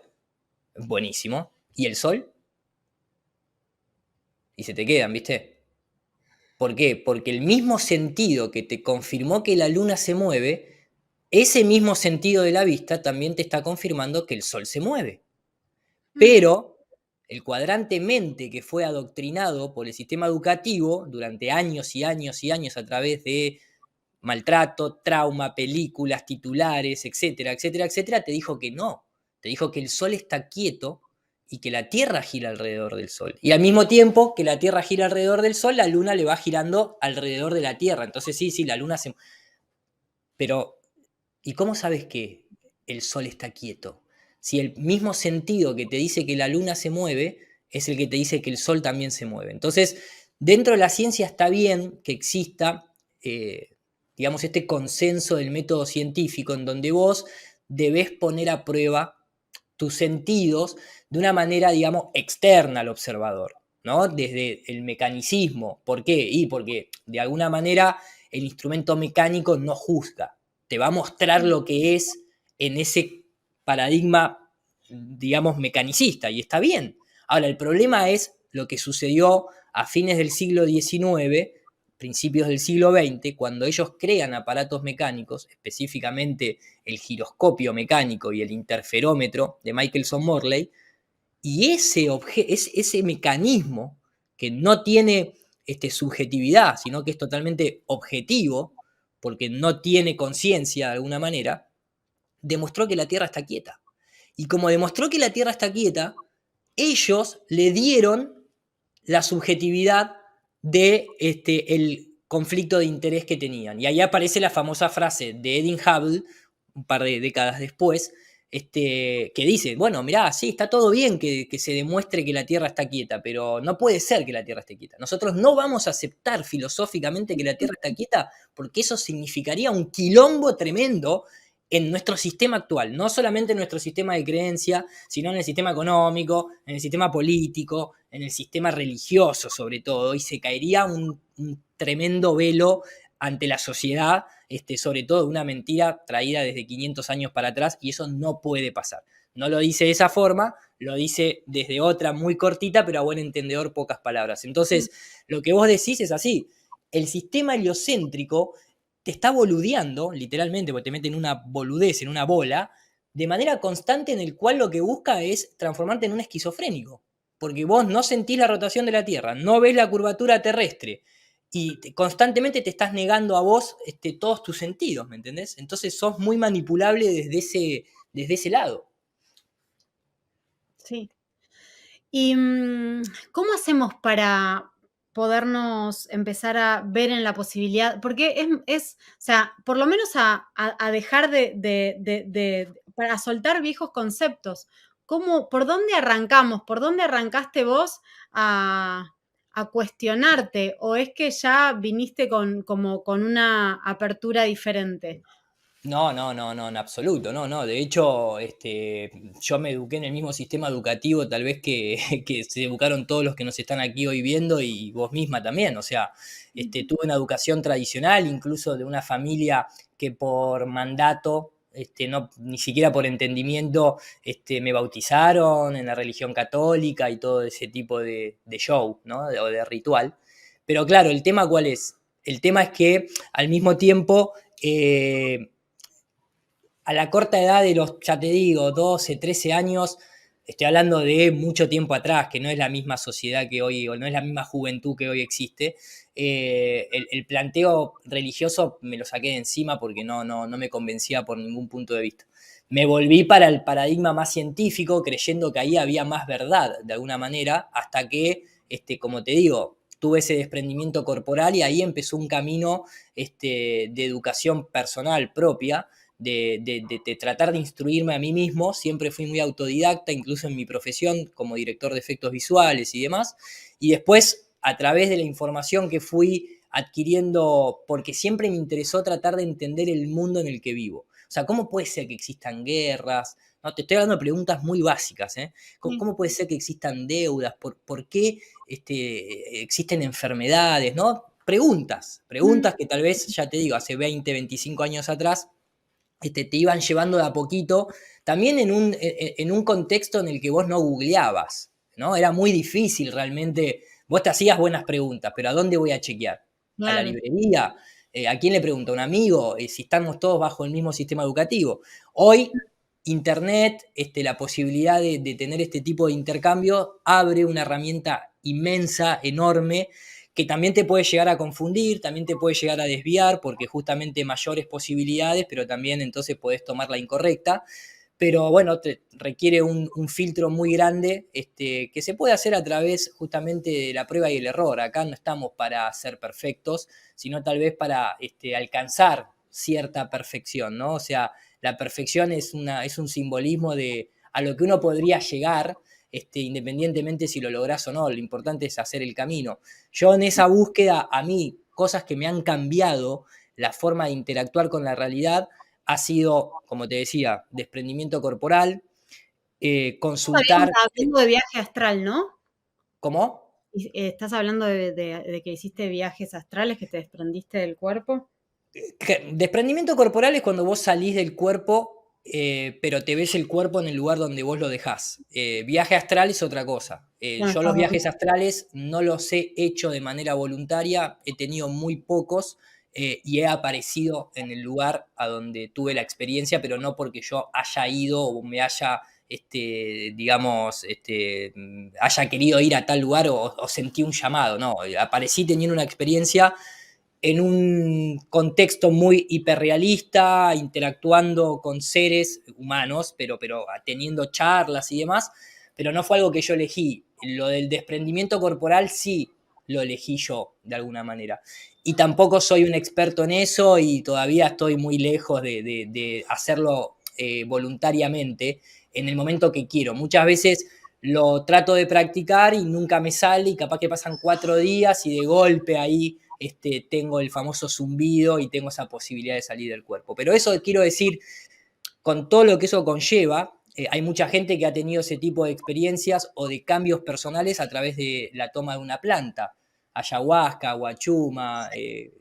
Buenísimo. ¿Y el sol? Y se te quedan, ¿viste? ¿Por qué? Porque el mismo sentido que te confirmó que la luna se mueve, ese mismo sentido de la vista también te está confirmando que el sol se mueve. Mm. Pero el cuadrante mente que fue adoctrinado por el sistema educativo durante años y años y años a través de maltrato, trauma, películas, titulares, etcétera, etcétera, etcétera, te dijo que no. Te dijo que el sol está quieto y que la Tierra gira alrededor del sol. Y al mismo tiempo que la Tierra gira alrededor del sol, la Luna le va girando alrededor de la Tierra. Entonces sí, la Luna se... Pero, ¿y cómo sabes que el sol está quieto? Si el mismo sentido que te dice que la Luna se mueve es el que te dice que el sol también se mueve. Entonces, dentro de la ciencia está bien que exista, digamos, este consenso del método científico en donde vos debés poner a prueba tus sentidos de una manera, digamos, externa al observador, ¿no? Desde el mecanicismo. ¿Por qué? Y porque de alguna manera el instrumento mecánico no juzga, te va a mostrar lo que es en ese paradigma, digamos, mecanicista, y está bien. Ahora, el problema es lo que sucedió a fines del siglo XIX, principios del siglo XX, cuando ellos crean aparatos mecánicos, específicamente el giroscopio mecánico y el interferómetro de Michelson-Morley, y ese mecanismo que no tiene subjetividad, sino que es totalmente objetivo, porque no tiene conciencia de alguna manera, demostró que la Tierra está quieta. Y como demostró que la Tierra está quieta, ellos le dieron la subjetividad de el conflicto de interés que tenían. Y ahí aparece la famosa frase de Edwin Hubble, un par de décadas después, que dice, bueno, mirá, sí, está todo bien que se demuestre que la Tierra está quieta, pero no puede ser que la Tierra esté quieta. Nosotros no vamos a aceptar filosóficamente que la Tierra está quieta porque eso significaría un quilombo tremendo en nuestro sistema actual, no solamente en nuestro sistema de creencia, sino en el sistema económico, en el sistema político, en el sistema religioso sobre todo, y se caería un tremendo velo ante la sociedad, sobre todo de una mentira traída desde 500 años para atrás, y eso no puede pasar. No lo dice de esa forma, lo dice desde otra muy cortita, pero a buen entendedor pocas palabras. Entonces, lo que vos decís es así, el sistema heliocéntrico te está boludeando, literalmente, porque te meten una boludez en una bola, de manera constante en el cual lo que busca es transformarte en un esquizofrénico. Porque vos no sentís la rotación de la Tierra, no ves la curvatura terrestre y constantemente te estás negando a vos todos tus sentidos, ¿me entendés? Entonces sos muy manipulable desde ese lado. Sí. ¿Y cómo hacemos para podernos empezar a ver en la posibilidad? Porque o sea, por lo menos a dejar para soltar viejos conceptos. ¿Por dónde arrancamos? ¿Por dónde arrancaste vos a cuestionarte? ¿O es que ya viniste como con una apertura diferente? No, en absoluto, no. De hecho, yo me eduqué en el mismo sistema educativo, tal vez que, que se educaron todos los que nos están aquí hoy viendo y vos misma también. O sea, tuve una educación tradicional, incluso de una familia que por mandato, no, ni siquiera por entendimiento, me bautizaron en la religión católica y todo ese tipo de show, ¿no? O de ritual. Pero claro, ¿el tema cuál es? El tema es que al mismo tiempo... a la corta edad de los, ya te digo, 12, 13 años, estoy hablando de mucho tiempo atrás, que no es la misma sociedad que hoy, o no es la misma juventud que hoy existe, el planteo religioso me lo saqué de encima porque no me convencía por ningún punto de vista. Me volví para el paradigma más científico, creyendo que ahí había más verdad, de alguna manera, hasta que, como te digo, tuve ese desprendimiento corporal y ahí empezó un camino de educación personal propia, de tratar de instruirme a mí mismo. Siempre fui muy autodidacta, incluso en mi profesión como director de efectos visuales y demás. Y después, a través de la información que fui adquiriendo, porque siempre me interesó tratar de entender el mundo en el que vivo. O sea, ¿cómo puede ser que existan guerras? No, te estoy dando preguntas muy básicas, ¿eh? ¿Cómo puede ser que existan deudas? ¿Por qué existen enfermedades? ¿No? preguntas que tal vez, ya te digo, hace 20, 25 años atrás, te iban llevando de a poquito, también en un contexto en el que vos no googleabas, ¿no? Era muy difícil realmente, vos te hacías buenas preguntas, pero ¿a dónde voy a chequear? ¿A la Claro. librería? ¿A quién le pregunto? ¿A un amigo? Si estamos todos bajo el mismo sistema educativo. Hoy, Internet, la posibilidad de tener este tipo de intercambio abre una herramienta inmensa, enorme, que también te puede llegar a confundir, también te puede llegar a desviar, porque justamente mayores posibilidades, pero también entonces podés tomar la incorrecta. Pero bueno, te requiere un filtro muy grande, que se puede hacer a través justamente de la prueba y el error. Acá no estamos para ser perfectos, sino tal vez para alcanzar cierta perfección, ¿no? O sea, la perfección es un simbolismo de a lo que uno podría llegar, independientemente si lo lográs o no. Lo importante es hacer el camino. Yo en esa búsqueda, a mí, cosas que me han cambiado la forma de interactuar con la realidad ha sido, como te decía, desprendimiento corporal, Habíamos consultar. hablando de viaje astral, ¿no? ¿Cómo? ¿Estás hablando de que hiciste viajes astrales, que te desprendiste del cuerpo? Desprendimiento corporal es cuando vos salís del cuerpo, pero te ves el cuerpo en el lugar donde vos lo dejás. Viaje astral es otra cosa. Bueno, Yo está los dormido. viajes astrales no los he hecho de manera voluntaria, he tenido muy pocos, y he aparecido en el lugar a donde tuve la experiencia, pero no porque yo haya ido o me haya, digamos, haya querido ir a tal lugar o sentí un llamado. No, aparecí teniendo una experiencia en un contexto muy hiperrealista, interactuando con seres humanos, pero teniendo charlas y demás, pero no fue algo que yo elegí. Lo del desprendimiento corporal sí lo elegí yo, de alguna manera. Y tampoco soy un experto en eso y todavía estoy muy lejos de hacerlo voluntariamente en el momento que quiero. Muchas veces lo trato de practicar y nunca me sale y capaz que pasan 4 días y de golpe ahí tengo el famoso zumbido y tengo esa posibilidad de salir del cuerpo. Pero eso quiero decir, con todo lo que eso conlleva, hay mucha gente que ha tenido ese tipo de experiencias o de cambios personales a través de la toma de una planta, ayahuasca, guachuma,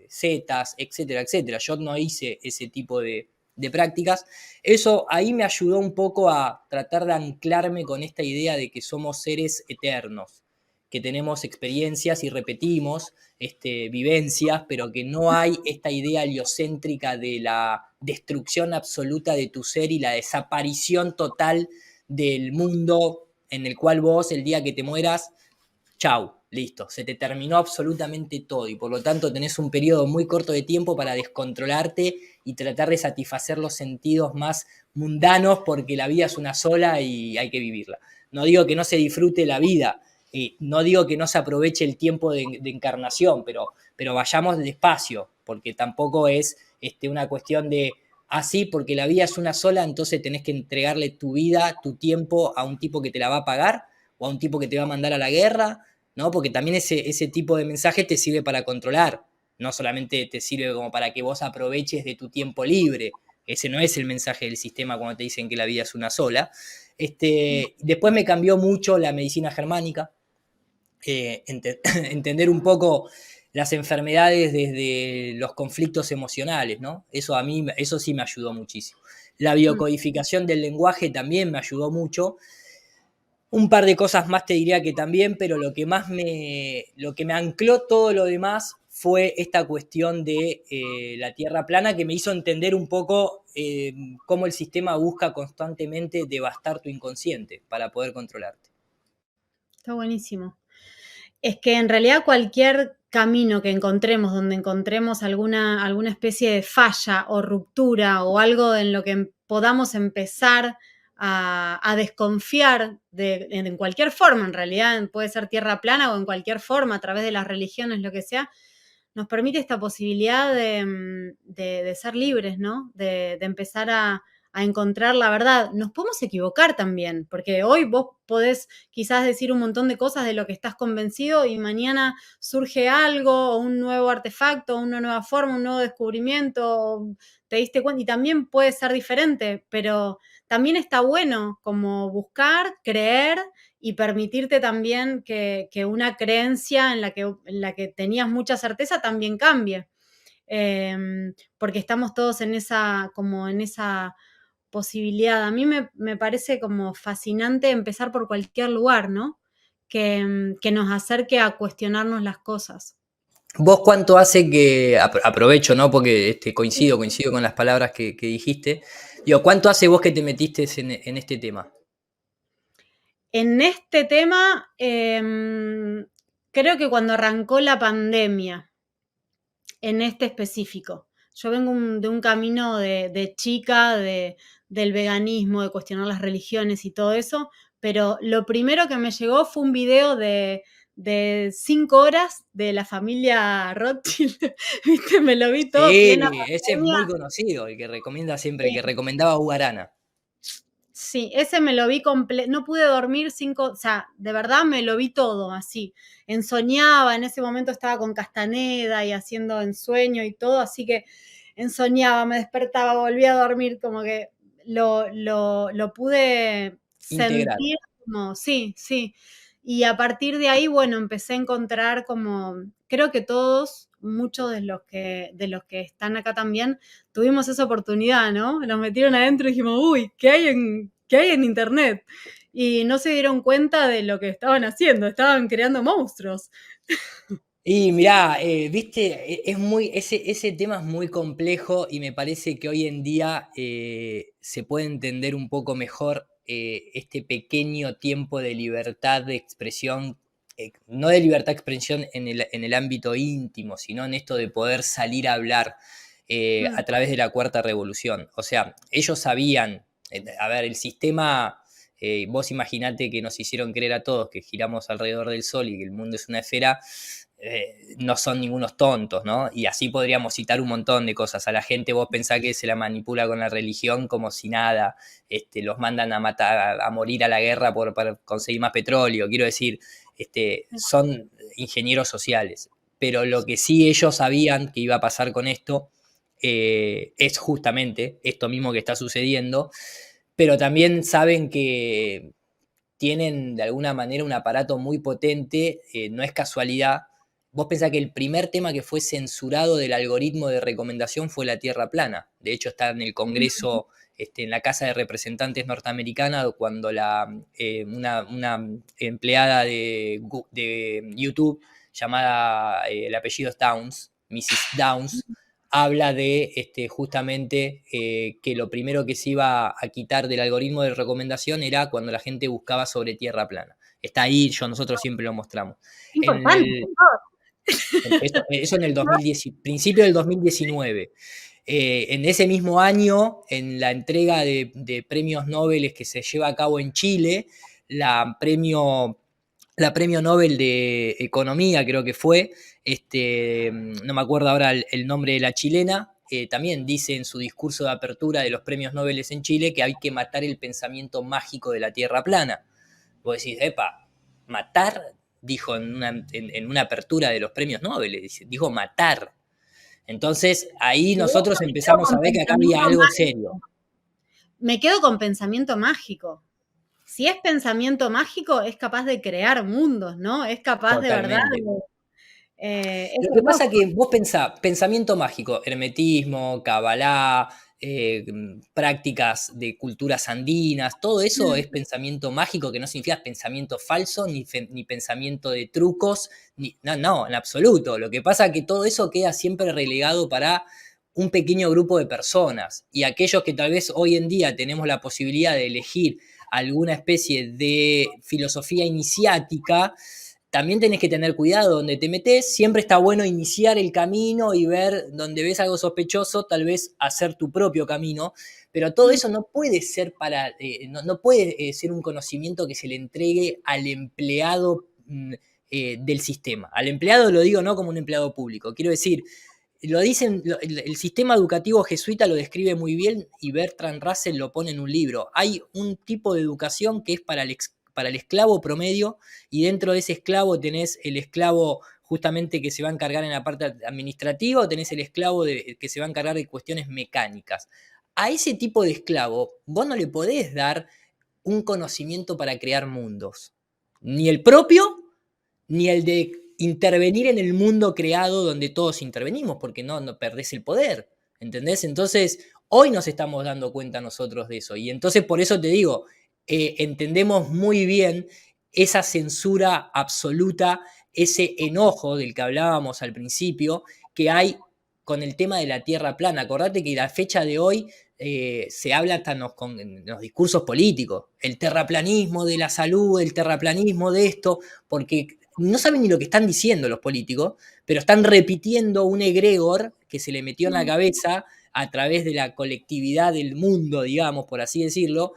setas, etcétera, etcétera. Yo no hice ese tipo de prácticas. Eso ahí me ayudó un poco a tratar de anclarme con esta idea de que somos seres eternos, que tenemos experiencias y repetimos vivencias, pero que no hay esta idea heliocéntrica de la destrucción absoluta de tu ser y la desaparición total del mundo en el cual vos, el día que te mueras, chau, listo, se te terminó absolutamente todo y por lo tanto tenés un periodo muy corto de tiempo para descontrolarte y tratar de satisfacer los sentidos más mundanos porque la vida es una sola y hay que vivirla. No digo que no se disfrute la vida, no digo que no se aproveche el tiempo de encarnación, pero vayamos despacio, porque tampoco es una cuestión de así, porque la vida es una sola, entonces tenés que entregarle tu vida, tu tiempo a un tipo que te la va a pagar o a un tipo que te va a mandar a la guerra, ¿no? Porque también ese tipo de mensaje te sirve para controlar, no solamente te sirve como para que vos aproveches de tu tiempo libre. Ese no es el mensaje del sistema cuando te dicen que la vida es una sola. Después me cambió mucho la medicina germánica, entender un poco las enfermedades desde los conflictos emocionales, ¿no? Eso a mí, eso sí me ayudó muchísimo. La biocodificación del lenguaje también me ayudó mucho. Un par de cosas más te diría que también, pero lo que me ancló todo lo demás fue esta cuestión de la Tierra plana, que me hizo entender un poco cómo el sistema busca constantemente devastar tu inconsciente para poder controlarte. Está buenísimo. Es que en realidad cualquier camino que encontremos, donde encontremos alguna especie de falla o ruptura o algo en lo que podamos empezar a desconfiar en cualquier forma, en realidad puede ser tierra plana o en cualquier forma, a través de las religiones, lo que sea, nos permite esta posibilidad de ser libres, ¿no? De empezar a encontrar la verdad. Nos podemos equivocar también, porque hoy vos podés quizás decir un montón de cosas de lo que estás convencido y mañana surge algo, o un nuevo artefacto, una nueva forma, un nuevo descubrimiento, te diste cuenta y también puede ser diferente, pero también está bueno como buscar, creer y permitirte también que una creencia en la que tenías mucha certeza también cambie. Porque estamos todos en esa posibilidad. A mí me parece como fascinante empezar por cualquier lugar, ¿no? Que nos acerque a cuestionarnos las cosas. ¿Vos cuánto hace que, aprovecho, ¿no? Porque coincido con las palabras que dijiste, digo, ¿cuánto hace vos que te metiste en este tema? En este tema, creo que cuando arrancó la pandemia, en este específico. Yo vengo de un camino de chica, del veganismo, de cuestionar las religiones y todo eso, pero lo primero que me llegó fue un video de 5 horas de la familia Rothschild, ¿viste? Me lo vi todo plena Sí, ese es pandemia. muy conocido, el que recomienda siempre, el Sí. que recomendaba Hugo Arana. Sí, ese me lo vi completo, no pude dormir 5, o sea, de verdad me lo vi todo así. Ensoñaba, en ese momento estaba con Castaneda y haciendo ensueño y todo, así que ensoñaba, me despertaba, volvía a dormir, como que lo pude Integral. sentir como, sí, sí. Y a partir de ahí, bueno, empecé a encontrar como, creo que todos, muchos de los que están acá también, tuvimos esa oportunidad, ¿no? Nos metieron adentro y dijimos, uy, qué hay en Internet? Y no se dieron cuenta de lo que estaban haciendo, estaban creando monstruos. Y mirá, viste, ese tema es muy complejo y me parece que hoy en día se puede entender un poco mejor este pequeño tiempo de libertad de expresión, no de libertad de expresión en el ámbito íntimo, sino en esto de poder salir a hablar Mm. a través de la Cuarta Revolución. O sea, ellos sabían, a ver, el sistema, vos imaginate que nos hicieron creer a todos que giramos alrededor del Sol y que el mundo es una esfera. No son ningunos tontos, ¿no? Y así podríamos citar un montón de cosas. A la gente vos pensás que se la manipula con la religión como si nada, los mandan a matar, a morir a la guerra para conseguir más petróleo. Quiero decir, son ingenieros sociales. Pero lo que sí ellos sabían que iba a pasar con esto es justamente esto mismo que está sucediendo, pero también saben que tienen de alguna manera un aparato muy potente, no es casualidad. Vos pensás que el primer tema que fue censurado del algoritmo de recomendación fue la Tierra plana. De hecho, está en el Congreso, en la Casa de Representantes norteamericana, cuando una empleada de YouTube llamada, el apellido es Downs, Mrs. Downs, habla de justamente que lo primero que se iba a quitar del algoritmo de recomendación era cuando la gente buscaba sobre tierra plana. Está ahí, nosotros siempre lo mostramos. En Importante, el, eso en el 2010, principio del 2019. En ese mismo año, en la entrega de premios Nobel que se lleva a cabo en Chile, la premio Nobel de Economía, creo que fue, no me acuerdo ahora el nombre de la chilena, también dice en su discurso de apertura de los premios Nobel en Chile que hay que matar el pensamiento mágico de la Tierra plana. Vos decís, epa, matar, dijo en una apertura de los premios Nobel, dijo matar. Entonces ahí y nosotros eso me quedo empezamos con a ver que acá había pensamiento algo serio. mágico. Me quedo con pensamiento mágico. Si es pensamiento mágico, es capaz de crear mundos, ¿no? Es capaz de verdad Totalmente. es Lo que hermoso. pasa es que vos pensás, pensamiento mágico, hermetismo, cabalá, prácticas de culturas andinas, todo eso es pensamiento mágico, que no significa pensamiento falso, ni pensamiento de trucos, no, en absoluto. Lo que pasa es que todo eso queda siempre relegado para un pequeño grupo de personas, y aquellos que tal vez hoy en día tenemos la posibilidad de elegir alguna especie de filosofía iniciática, también tenés que tener cuidado donde te metes. Siempre está bueno iniciar el camino y ver donde ves algo sospechoso, tal vez hacer tu propio camino, pero todo eso no puede ser no puede ser un conocimiento que se le entregue al empleado del sistema. Al empleado lo digo no como un empleado público, quiero decir, lo dicen, el sistema educativo jesuita lo describe muy bien y Bertrand Russell lo pone en un libro. Hay un tipo de educación que es para el esclavo promedio, y dentro de ese esclavo tenés el esclavo justamente que se va a encargar en la parte administrativa, o tenés el esclavo que se va a encargar de cuestiones mecánicas. A ese tipo de esclavo vos no le podés dar un conocimiento para crear mundos. Ni el propio, ni el de intervenir en el mundo creado donde todos intervenimos, porque no perdés el poder, ¿entendés? Entonces, hoy nos estamos dando cuenta nosotros de eso. Y entonces, por eso te digo, entendemos muy bien esa censura absoluta, ese enojo del que hablábamos al principio, que hay con el tema de la tierra plana. Acordate que la fecha de hoy se habla hasta en los discursos políticos, el terraplanismo de la salud, el terraplanismo de esto, porque no saben ni lo que están diciendo los políticos, pero están repitiendo un egregor que se le metió en la Mm. cabeza a través de la colectividad del mundo, digamos, por así decirlo,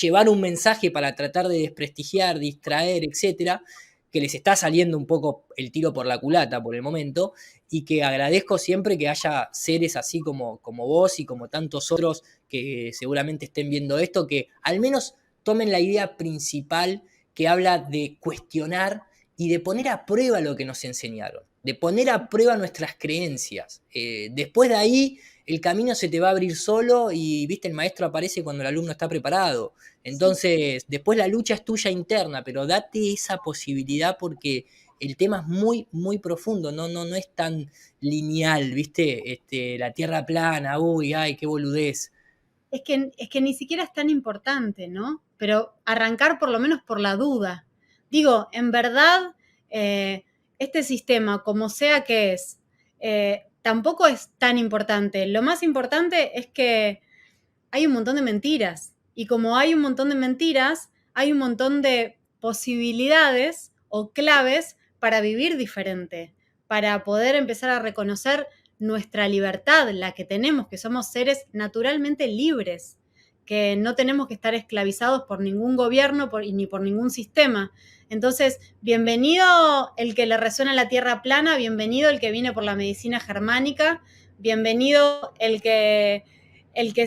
llevar un mensaje para tratar de desprestigiar, distraer, etcétera, que les está saliendo un poco el tiro por la culata por el momento, y que agradezco siempre que haya seres así como vos y como tantos otros que seguramente estén viendo esto, que al menos tomen la idea principal que habla de cuestionar y de poner a prueba lo que nos enseñaron, de poner a prueba nuestras creencias. Después de ahí, el camino se te va a abrir solo y, viste, el maestro aparece cuando el alumno está preparado. Sí. Entonces, después la lucha es tuya interna, pero date esa posibilidad porque el tema es muy, muy profundo, no es tan lineal, ¿viste? La tierra plana, uy, ay, qué boludez. Es que ni siquiera es tan importante, ¿no? Pero arrancar por lo menos por la duda. Digo, en verdad, este sistema, como sea que es, tampoco es tan importante. Lo más importante es que hay un montón de mentiras. Y como hay un montón de mentiras, hay un montón de posibilidades o claves para vivir diferente, para poder empezar a reconocer nuestra libertad, la que tenemos, que somos seres naturalmente libres, que no tenemos que estar esclavizados por ningún gobierno ni por ningún sistema. Entonces, bienvenido el que le resuena la tierra plana, bienvenido el que viene por la medicina germánica, bienvenido el que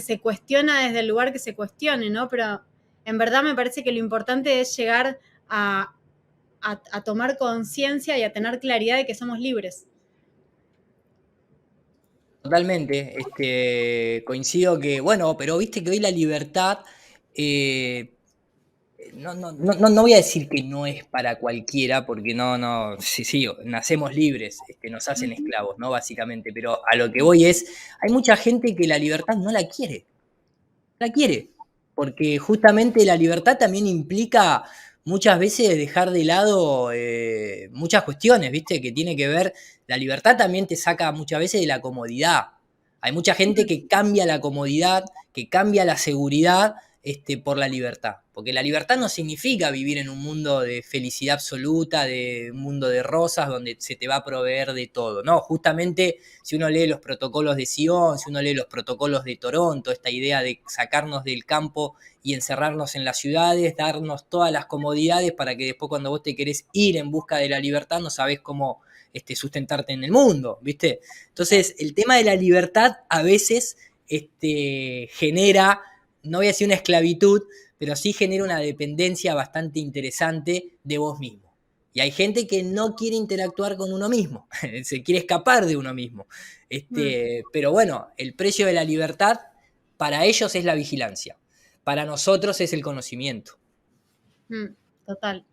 se cuestiona desde el lugar que se cuestione, ¿no? Pero en verdad me parece que lo importante es llegar a tomar conciencia y a tener claridad de que somos libres. Totalmente, coincido que, bueno, pero viste que hoy la libertad, eh, no voy a decir que no es para cualquiera, porque sí, sí, nacemos libres, nos hacen Ujú. esclavos, ¿no? Básicamente, pero a lo que voy es, hay mucha gente que la libertad no la quiere, porque justamente la libertad también implica muchas veces dejar de lado muchas cuestiones, ¿viste? Que tiene que ver, la libertad también te saca muchas veces de la comodidad. Hay mucha gente que cambia la comodidad, que cambia la seguridad por la libertad. Porque la libertad no significa vivir en un mundo de felicidad absoluta, de un mundo de rosas, donde se te va a proveer de todo. No, justamente si uno lee los protocolos de Sion, si uno lee los protocolos de Toronto, esta idea de sacarnos del campo y encerrarnos en las ciudades, darnos todas las comodidades para que después cuando vos te querés ir en busca de la libertad no sabés cómo sustentarte en el mundo, ¿viste? Entonces, el tema de la libertad a veces genera, no voy a decir una esclavitud, pero sí genera una dependencia bastante interesante de vos mismo. Y hay gente que no quiere interactuar con uno mismo, se quiere escapar de uno mismo. Mm, Pero bueno, el precio de la libertad para ellos es la vigilancia, para nosotros es el conocimiento. mm, total.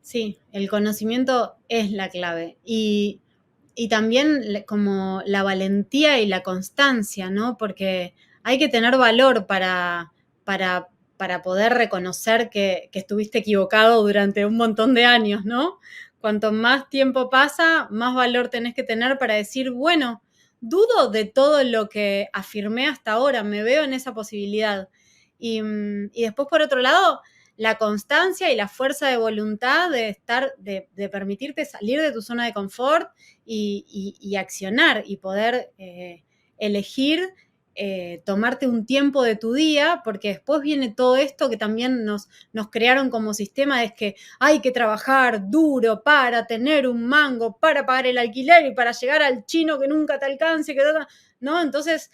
Sí, el conocimiento es la clave. Y también como la valentía y la constancia, ¿no? Porque hay que tener valor para, para poder reconocer que estuviste equivocado durante un montón de años, ¿no? Cuanto más tiempo pasa, más valor tenés que tener para decir, bueno, dudo de todo lo que afirmé hasta ahora, me veo en esa posibilidad. Y después, por otro lado, la constancia y la fuerza de voluntad de permitirte salir de tu zona de confort y accionar y poder elegir tomarte un tiempo de tu día, porque después viene todo esto que también nos crearon como sistema, es que hay que trabajar duro para tener un mango, para pagar el alquiler y para llegar al chino que nunca te alcance, ¿no? Entonces,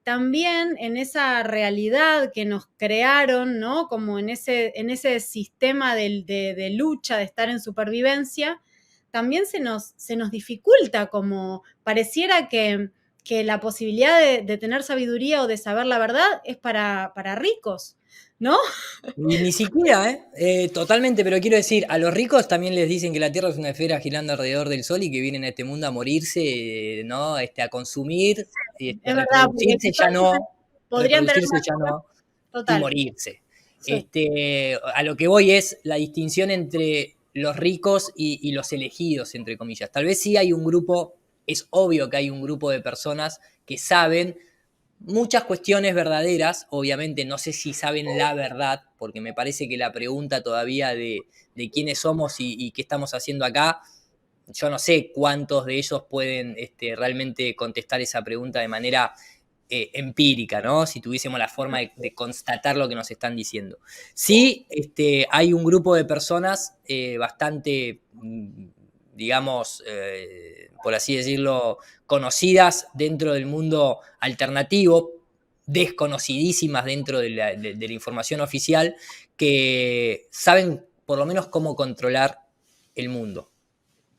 también en esa realidad que nos crearon, ¿no? Como en ese sistema de lucha, de estar en supervivencia, también se nos dificulta, como pareciera que que la posibilidad de tener sabiduría o de saber la verdad es para ricos, ¿no? Y ni siquiera, totalmente, pero quiero decir, a los ricos también les dicen que la Tierra es una esfera girando alrededor del Sol y que vienen a este mundo a morirse, ¿no? A consumir, Es verdad, porque reproducirse ya quizás no, podrían tener reproducirse más ya cosas. no, y Total, morirse. sí. A lo que voy es la distinción entre los ricos y los elegidos, entre comillas. Tal vez sí hay un grupo, es obvio que hay un grupo de personas que saben muchas cuestiones verdaderas, obviamente no sé si saben la verdad, porque me parece que la pregunta todavía de quiénes somos y qué estamos haciendo acá, yo no sé cuántos de ellos pueden realmente contestar esa pregunta de manera empírica, ¿no? Si tuviésemos la forma de constatar lo que nos están diciendo. Sí, hay un grupo de personas bastante, digamos, por así decirlo, conocidas dentro del mundo alternativo, desconocidísimas dentro de la información oficial, que saben por lo menos cómo controlar el mundo.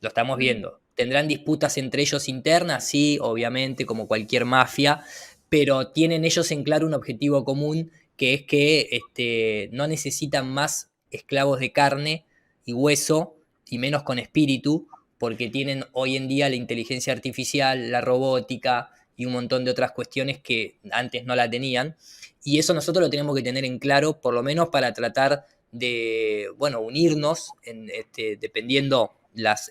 Lo estamos viendo. ¿Tendrán disputas entre ellos internas? Sí, obviamente, como cualquier mafia, pero tienen ellos en claro un objetivo común, que es que no necesitan más esclavos de carne y hueso y menos con espíritu, porque tienen hoy en día la inteligencia artificial, la robótica y un montón de otras cuestiones que antes no la tenían. Y eso nosotros lo tenemos que tener en claro, por lo menos para tratar de, bueno, unirnos, dependiendo las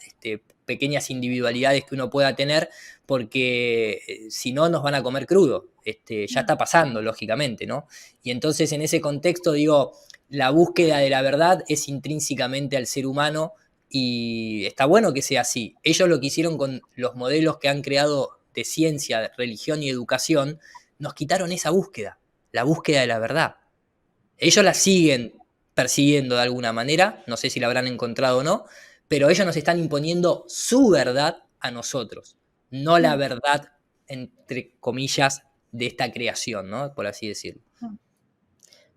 pequeñas individualidades que uno pueda tener, porque si no nos van a comer crudo. Ya está pasando, lógicamente, ¿no? Y entonces en ese contexto digo, la búsqueda de la verdad es intrínsecamente al ser humano y está bueno que sea así. Ellos lo que hicieron con los modelos que han creado de ciencia, religión y educación, nos quitaron esa búsqueda, la búsqueda de la verdad. Ellos la siguen persiguiendo de alguna manera, no sé si la habrán encontrado o no, pero ellos nos están imponiendo su verdad a nosotros, no la verdad, entre comillas, de esta creación, ¿no? Por así decirlo.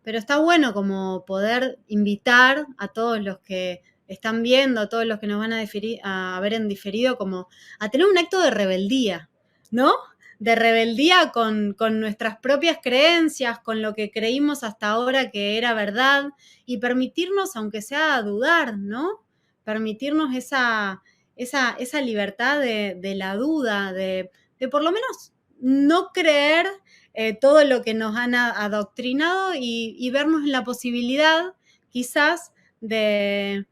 Pero está bueno como poder invitar a todos los que están viendo, a todos los que nos van a ver en diferido, como a tener un acto de rebeldía, ¿no? De rebeldía con nuestras propias creencias, con lo que creímos hasta ahora que era verdad, y permitirnos, aunque sea dudar, ¿no? Permitirnos esa libertad de la duda, de por lo menos no creer todo lo que nos han adoctrinado y vernos en la posibilidad quizás de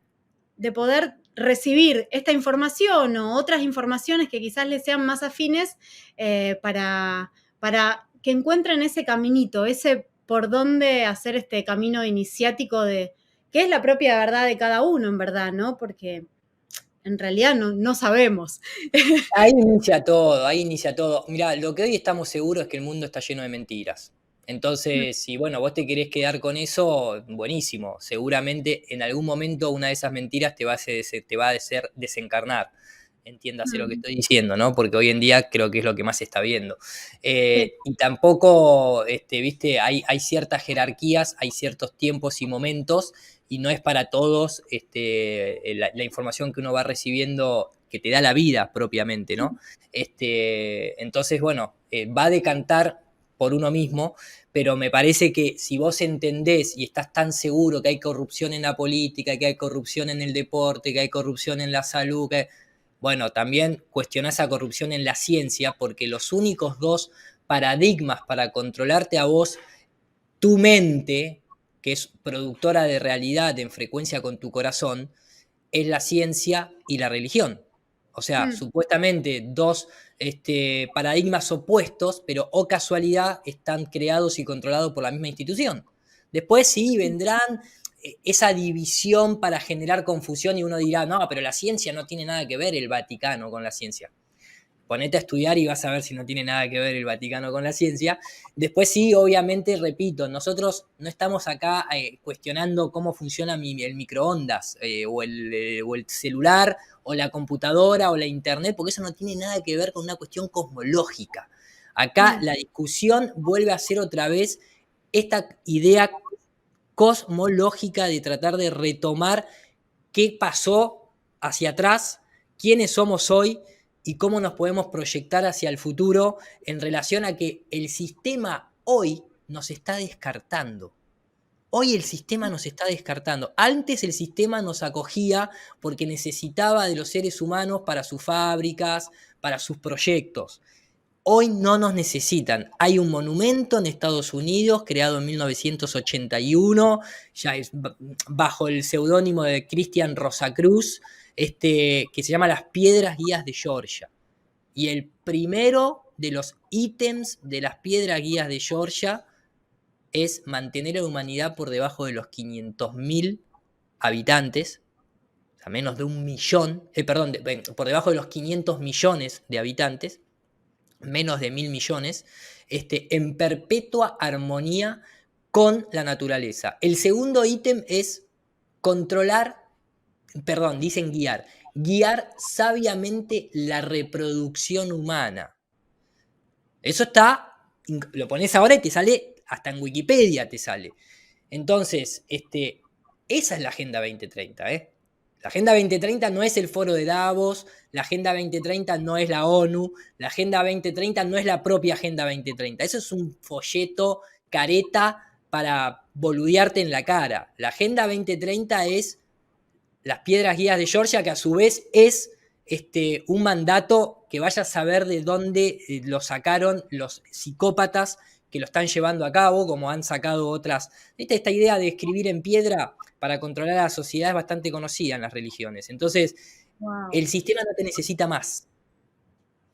poder recibir esta información o otras informaciones que quizás les sean más afines para que encuentren ese caminito, ese por dónde hacer este camino iniciático de que es la propia verdad de cada uno, en verdad, ¿no? Porque en realidad no sabemos. Ahí inicia todo, ahí inicia todo. Mirá, lo que hoy estamos seguros es que el mundo está lleno de mentiras. Entonces, si bueno, vos te querés quedar con eso, buenísimo. Seguramente en algún momento una de esas mentiras te va a hacer desencarnar. Entiéndase lo que estoy diciendo, ¿no? Porque hoy en día creo que es lo que más se está viendo. Sí. Y tampoco, viste, hay ciertas jerarquías, hay ciertos tiempos y momentos, y no es para todos la información que uno va recibiendo que te da la vida propiamente, ¿no? Entonces, bueno, va a decantar por uno mismo, pero me parece que si vos entendés y estás tan seguro que hay corrupción en la política, que hay corrupción en el deporte, que hay corrupción en la salud, bueno, también cuestiona esa corrupción en la ciencia, porque los únicos dos paradigmas para controlarte a vos, tu mente, que es productora de realidad en frecuencia con tu corazón, es la ciencia y la religión. O sea, supuestamente dos paradigmas opuestos, pero o casualidad están creados y controlados por la misma institución. Después sí vendrán esa división para generar confusión y uno dirá, no, pero la ciencia no tiene nada que ver el Vaticano con la ciencia. Ponete a estudiar y vas a ver si no tiene nada que ver el Vaticano con la ciencia. Después sí, obviamente, repito, nosotros no estamos acá cuestionando cómo funciona el microondas o el celular o la computadora o la internet, porque eso no tiene nada que ver con una cuestión cosmológica. Acá la discusión vuelve a ser otra vez esta idea cosmológica de tratar de retomar qué pasó hacia atrás, quiénes somos hoy y cómo nos podemos proyectar hacia el futuro en relación a que el sistema hoy nos está descartando. Hoy el sistema nos está descartando. Antes el sistema nos acogía porque necesitaba de los seres humanos para sus fábricas, para sus proyectos. Hoy no nos necesitan. Hay un monumento en Estados Unidos creado en 1981, ya es bajo el seudónimo de Christian Rosacruz, que se llama Las Piedras Guías de Georgia. Y el primero de los ítems de las Piedras Guías de Georgia es mantener a la humanidad por debajo de los 500.000 habitantes, o sea, menos de 1 millón, por debajo de los 500 millones de habitantes, menos de 1.000 millones, en perpetua armonía con la naturaleza. El segundo ítem es dicen guiar sabiamente la reproducción humana. Eso lo pones ahora y te sale, hasta en Wikipedia te sale. Entonces, esa es la Agenda 2030, ¿eh? La Agenda 2030 no es el foro de Davos, la Agenda 2030 no es la ONU, la Agenda 2030 no es la propia Agenda 2030. Eso es un folleto careta para boludearte en la cara. La Agenda 2030 es las Piedras Guías de Georgia, que a su vez es un mandato que vaya a saber de dónde lo sacaron los psicópatas que lo están llevando a cabo, como han sacado otras. Esta idea de escribir en piedra para controlar a la sociedad es bastante conocida en las religiones. Entonces, el sistema no te necesita más.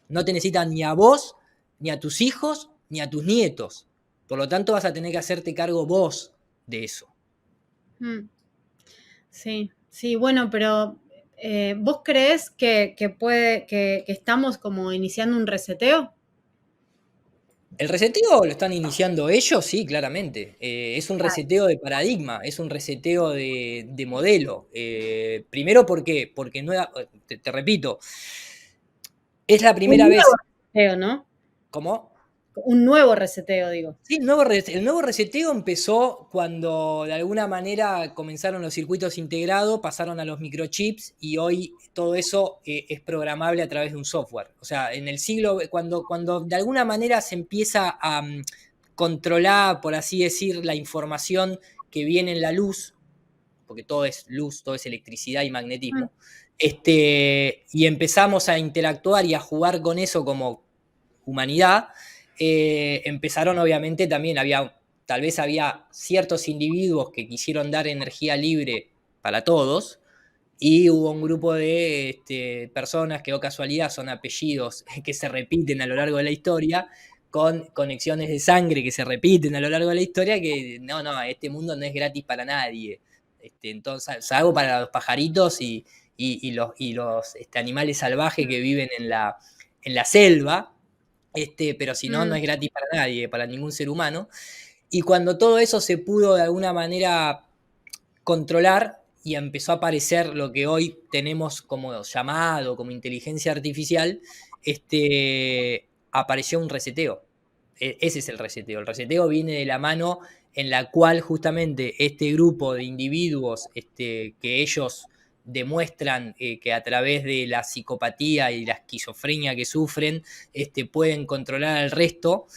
No te necesita ni a vos, ni a tus hijos, ni a tus nietos. Por lo tanto, vas a tener que hacerte cargo vos de eso. Sí, bueno, pero ¿vos creés que estamos como iniciando un reseteo? El reseteo lo están iniciando ellos, sí, claramente. Es un reseteo de paradigma, es un reseteo de modelo. Primero, ¿por qué? Porque te repito, es la primera vez. Un nuevo reseteo, ¿no? ¿Cómo? Un nuevo reseteo, digo. Sí, el nuevo reseteo empezó cuando de alguna manera comenzaron los circuitos integrados, pasaron a los microchips y hoy todo eso es programable a través de un software. O sea, en el siglo, cuando de alguna manera se empieza a controlar, por así decir, la información que viene en la luz, porque todo es luz, todo es electricidad y magnetismo, y empezamos a interactuar y a jugar con eso como humanidad, empezaron obviamente también, tal vez había ciertos individuos que quisieron dar energía libre para todos, y hubo un grupo de personas que, casualidad, son apellidos que se repiten a lo largo de la historia, con conexiones de sangre que se repiten a lo largo de la historia, que no, este mundo no es gratis para nadie. Entonces, salvo para los pajaritos y los animales salvajes que viven en la selva, pero si no, no es gratis para nadie, para ningún ser humano. Y cuando todo eso se pudo de alguna manera controlar y empezó a aparecer lo que hoy tenemos como llamado, como inteligencia artificial, apareció un reseteo. Ese es el reseteo. El reseteo viene de la mano en la cual justamente este grupo de individuos que ellos demuestran que a través de la psicopatía y la esquizofrenia que sufren, pueden controlar al resto,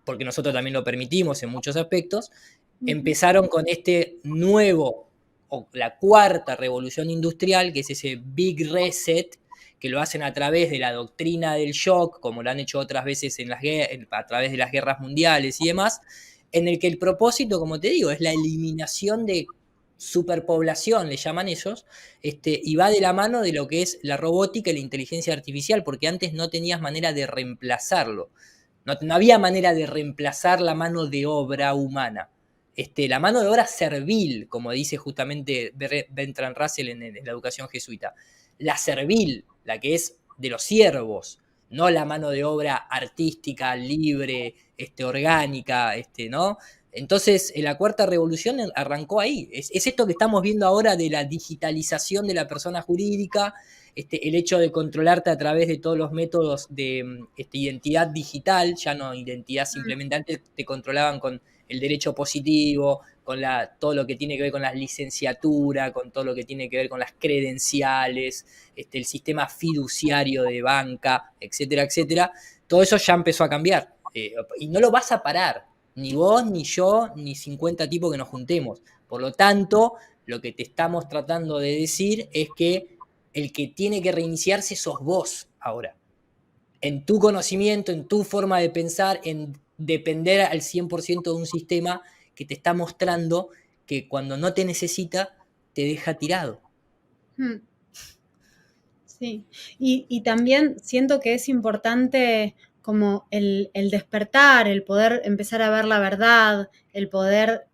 porque nosotros también lo permitimos en muchos aspectos. Empezaron con este nuevo, o la cuarta revolución industrial, que es ese Big Reset, que lo hacen a través de la doctrina del shock, como lo han hecho otras veces a través de las guerras mundiales y demás, en el que el propósito, como te digo, es la eliminación de superpoblación, le llaman ellos, y va de la mano de lo que es la robótica y la inteligencia artificial, porque antes no tenías manera de reemplazarlo. No había manera de reemplazar la mano de obra humana. La mano de obra servil, como dice justamente Bertrand Russell en la educación jesuita. La servil, la que es de los siervos, no la mano de obra artística, libre, orgánica, ¿no? Entonces, la cuarta revolución arrancó ahí. Es esto que estamos viendo ahora de la digitalización de la persona jurídica, el hecho de controlarte a través de todos los métodos de identidad digital, ya no identidad simplemente, antes te controlaban con el derecho positivo, todo lo que tiene que ver con las licenciaturas, con todo lo que tiene que ver con las credenciales, el sistema fiduciario de banca, etcétera, etcétera. Todo eso ya empezó a cambiar. Y no lo vas a parar, ni vos, ni yo, ni 50 tipos que nos juntemos. Por lo tanto, lo que te estamos tratando de decir es que el que tiene que reiniciarse sos vos ahora. En tu conocimiento, en tu forma de pensar, en depender al 100% de un sistema que te está mostrando que cuando no te necesita, te deja tirado. Sí, y también siento que es importante como el despertar, el poder empezar a ver la verdad, el poder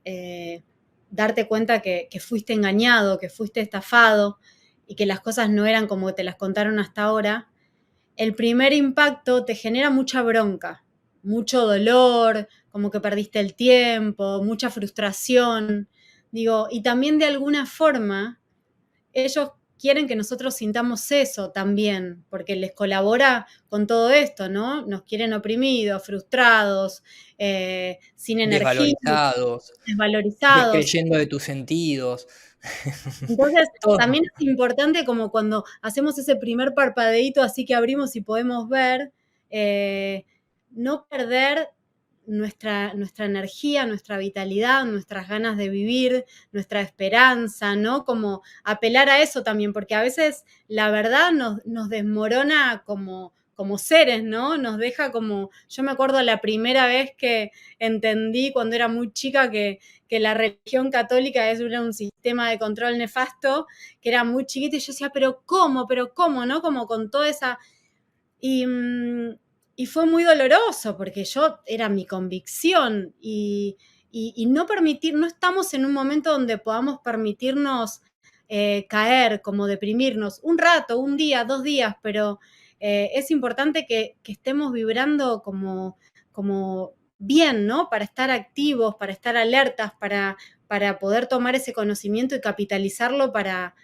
darte cuenta que fuiste engañado, que fuiste estafado y que las cosas no eran como te las contaron hasta ahora. El primer impacto te genera mucha bronca, mucho dolor, como que perdiste el tiempo, mucha frustración. Digo, y también de alguna forma ellos quieren que nosotros sintamos eso también, porque les colabora con todo esto, ¿no? Nos quieren oprimidos, frustrados, sin energía, Desvalorizados, desvalorizados. descreyendo de tus sentidos. Entonces, Todo. también es importante como cuando hacemos ese primer parpadeíto así que abrimos y podemos ver, no perder nuestra energía, nuestra vitalidad, nuestras ganas de vivir, nuestra esperanza, ¿no? Como apelar a eso también, porque a veces la verdad nos desmorona como seres, ¿no? Nos deja como, yo me acuerdo la primera vez que entendí cuando era muy chica que la religión católica era un sistema de control nefasto, que era muy chiquita, y yo decía, pero cómo, ¿no? Como con toda esa... Y fue muy doloroso, porque era mi convicción, y no estamos en un momento donde podamos permitirnos caer, como deprimirnos, un rato, un día, 2 días, pero es importante que estemos vibrando como bien, ¿no? Para estar activos, para estar alertas, para poder tomar ese conocimiento y capitalizarlo para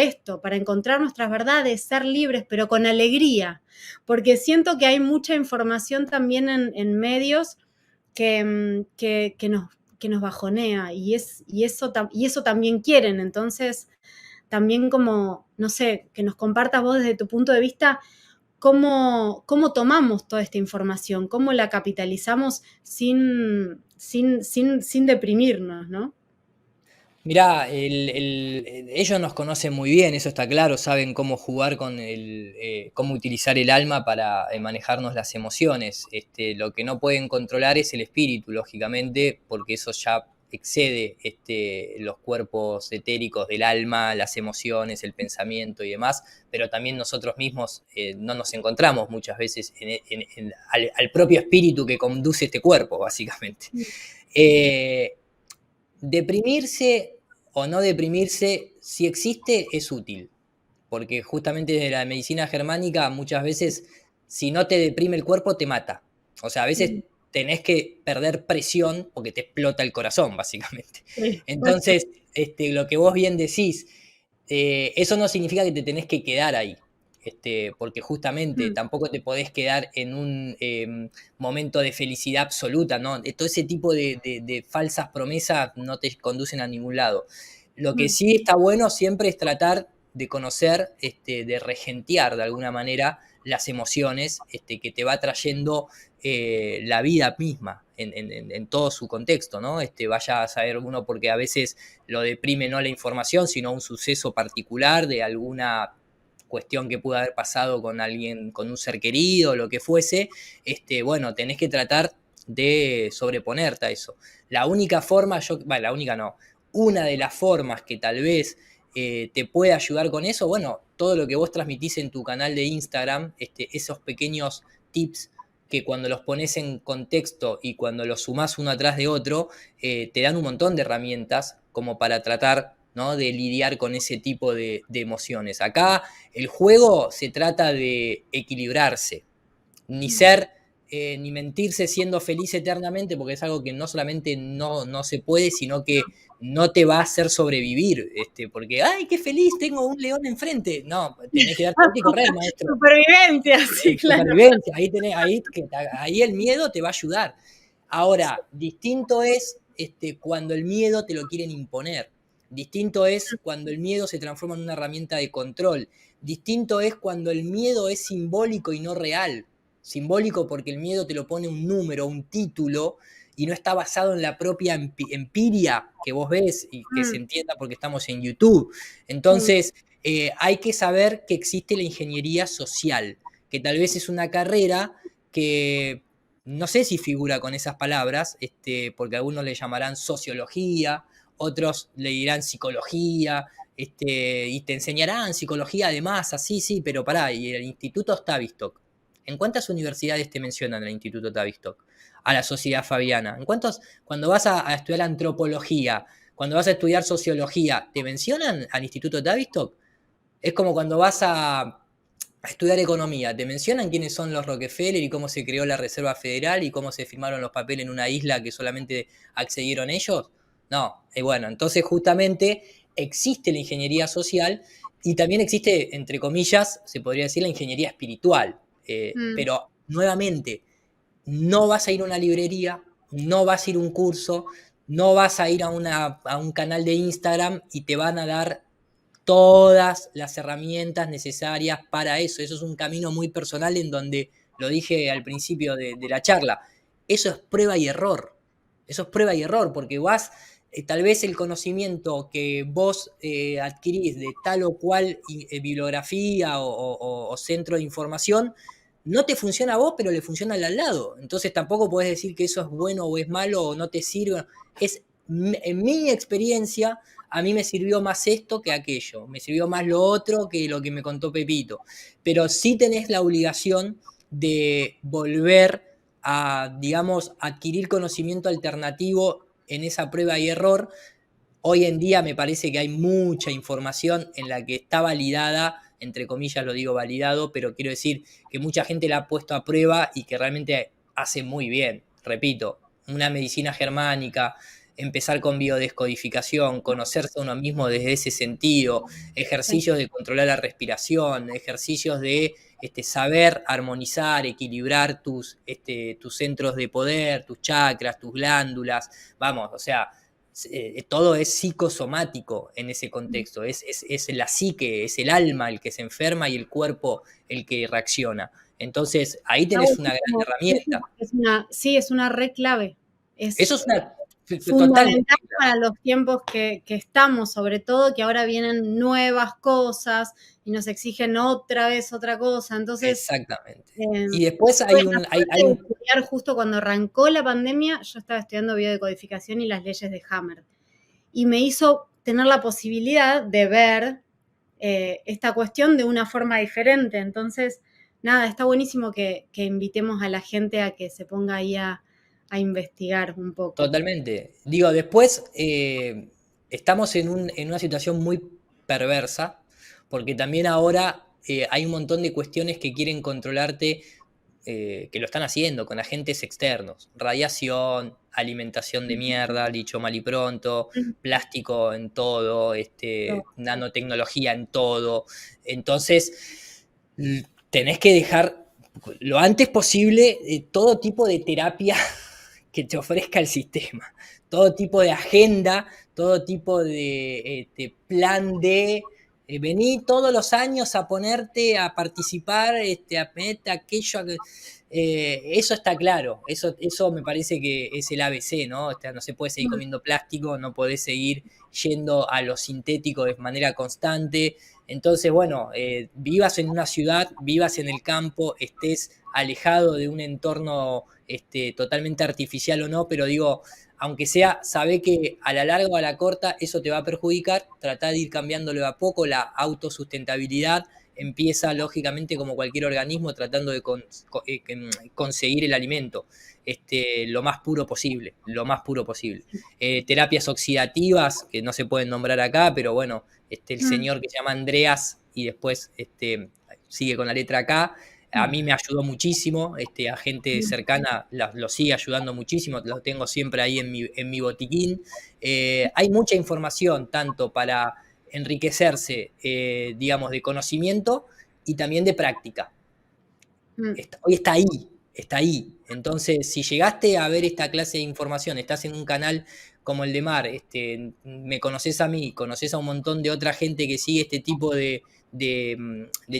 esto, para encontrar nuestras verdades, ser libres, pero con alegría, porque siento que hay mucha información también en medios que nos bajonea, y eso también quieren. Entonces, también como, no sé, que nos compartas vos desde tu punto de vista cómo tomamos toda esta información, cómo la capitalizamos sin deprimirnos, ¿no? Mirá, ellos nos conocen muy bien, eso está claro, saben cómo jugar con cómo utilizar el alma para manejarnos las emociones. Lo que no pueden controlar es el espíritu, lógicamente, porque eso ya excede los cuerpos etéricos del alma, las emociones, el pensamiento y demás, pero también nosotros mismos no nos encontramos muchas veces al propio espíritu que conduce este cuerpo, básicamente. Deprimirse o no deprimirse, si existe, es útil, porque justamente desde la medicina germánica muchas veces, si no te deprime el cuerpo, te mata. O sea, a veces tenés que perder presión porque te explota el corazón, básicamente. Sí. Entonces, lo que vos bien decís, eso no significa que te tenés que quedar ahí. Porque justamente tampoco te podés quedar en un momento de felicidad absoluta, ¿no? Todo ese tipo de falsas promesas no te conducen a ningún lado. Lo que sí está bueno siempre es tratar de conocer, de regentear de alguna manera las emociones que te va trayendo la vida misma en todo su contexto, ¿no? Vaya a saber uno porque a veces lo deprime no la información, sino un suceso particular de alguna cuestión que pudo haber pasado con alguien, con un ser querido, lo que fuese. Bueno, tenés que tratar de sobreponerte a eso. La única forma, la única no, una de las formas que tal vez te puede ayudar con eso, bueno, todo lo que vos transmitís en tu canal de Instagram, esos pequeños tips que cuando los pones en contexto y cuando los sumás uno atrás de otro, te dan un montón de herramientas como para tratar, ¿no?, de lidiar con ese tipo de emociones. Acá el juego se trata de equilibrarse, ni ser, ni mentirse siendo feliz eternamente, porque es algo que no solamente no se puede, sino que no te va a hacer sobrevivir, porque, ¡ay, qué feliz! Tengo un león enfrente. No, tenés que darte vuelta y correr, maestro. Supervivencia, sí, claro. Supervivencia, ahí el miedo te va a ayudar. Ahora, distinto es cuando el miedo te lo quieren imponer. Distinto es cuando el miedo se transforma en una herramienta de control. Distinto es cuando el miedo es simbólico y no real. Simbólico porque el miedo te lo pone un número, un título, y no está basado en la propia empiria que vos ves y que se entienda porque estamos en YouTube. Entonces, hay que saber que existe la ingeniería social, que tal vez es una carrera que no sé si figura con esas palabras, porque algunos le llamarán sociología, otros le dirán psicología, y te enseñarán psicología además, así, sí, pero pará, y el Instituto Tavistock. ¿En cuántas universidades te mencionan el Instituto Tavistock? A la Sociedad Fabiana. ¿En cuántos, cuando vas a estudiar antropología, cuando vas a estudiar sociología, te mencionan al Instituto Tavistock? Es como cuando vas a estudiar economía, te mencionan quiénes son los Rockefeller y cómo se creó la Reserva Federal y cómo se firmaron los papeles en una isla que solamente accedieron ellos. No, bueno, entonces justamente existe la ingeniería social y también existe, entre comillas, se podría decir la ingeniería espiritual. Pero nuevamente, no vas a ir a una librería, no vas a ir a un curso, no vas a ir a un canal de Instagram y te van a dar todas las herramientas necesarias para eso. Eso es un camino muy personal en donde, lo dije al principio de la charla, eso es prueba y error. Eso es prueba y error, porque vas, tal vez el conocimiento que vos adquirís de tal o cual bibliografía o centro de información, no te funciona a vos, pero le funciona al lado. Entonces tampoco podés decir que eso es bueno o es malo o no te sirve. Es, en mi experiencia, a mí me sirvió más esto que aquello, me sirvió más lo otro que lo que me contó Pepito. Pero sí tenés la obligación de volver a, digamos, adquirir conocimiento alternativo en esa prueba y error. Hoy en día me parece que hay mucha información en la que está validada, entre comillas lo digo validado, pero quiero decir que mucha gente la ha puesto a prueba y que realmente hace muy bien. Repito, una medicina germánica, empezar con biodescodificación, conocerse a uno mismo desde ese sentido, ejercicios de controlar la respiración, ejercicios de saber armonizar, equilibrar tus centros de poder, tus chakras, tus glándulas, vamos, o sea, todo es psicosomático en ese contexto, es la psique, es el alma el que se enferma y el cuerpo el que reacciona. Entonces, ahí tenés una gran herramienta. Sí, es una re clave. Eso es una fundamental para los tiempos que estamos, sobre todo que ahora vienen nuevas cosas y nos exigen otra vez otra cosa. Entonces, exactamente. Y después hay un... estudiar justo cuando arrancó la pandemia, yo estaba estudiando biodecodificación y las leyes de Hammer. Y me hizo tener la posibilidad de ver esta cuestión de una forma diferente. Entonces, nada, está buenísimo que invitemos a la gente a que se ponga ahí a investigar un poco. Totalmente. Digo, después estamos en una situación muy perversa, porque también ahora hay un montón de cuestiones que quieren controlarte, que lo están haciendo con agentes externos. Radiación, alimentación de mierda, dicho mal y pronto, plástico en todo, nanotecnología en todo. Entonces, tenés que dejar lo antes posible todo tipo de terapia que te ofrezca el sistema, todo tipo de agenda, todo tipo de plan de vení todos los años a ponerte a participar, a ponerte aquello, eso está claro, eso me parece que es el ABC, ¿no? No se puede seguir comiendo plástico, no podés seguir yendo a lo sintético de manera constante. Entonces, bueno, vivas en una ciudad, vivas en el campo, estés alejado de un entorno totalmente artificial o no, pero digo, aunque sea, sabe que a la larga o a la corta eso te va a perjudicar, trata de ir cambiándolo a poco. La autosustentabilidad empieza lógicamente como cualquier organismo tratando de conseguir el alimento lo más puro posible, lo más puro posible. Terapias oxidativas, que no se pueden nombrar acá, pero bueno, el señor que se llama Andreas y después sigue con la letra K, a mí me ayudó muchísimo, a gente cercana lo sigue ayudando muchísimo, lo tengo siempre ahí en mi botiquín. Hay mucha información, tanto para enriquecerse, digamos, de conocimiento y también de práctica. Hoy está ahí, está ahí. Entonces, si llegaste a ver esta clase de información, estás en un canal como el de Mar, me conoces a mí, conoces a un montón de otra gente que sigue este tipo de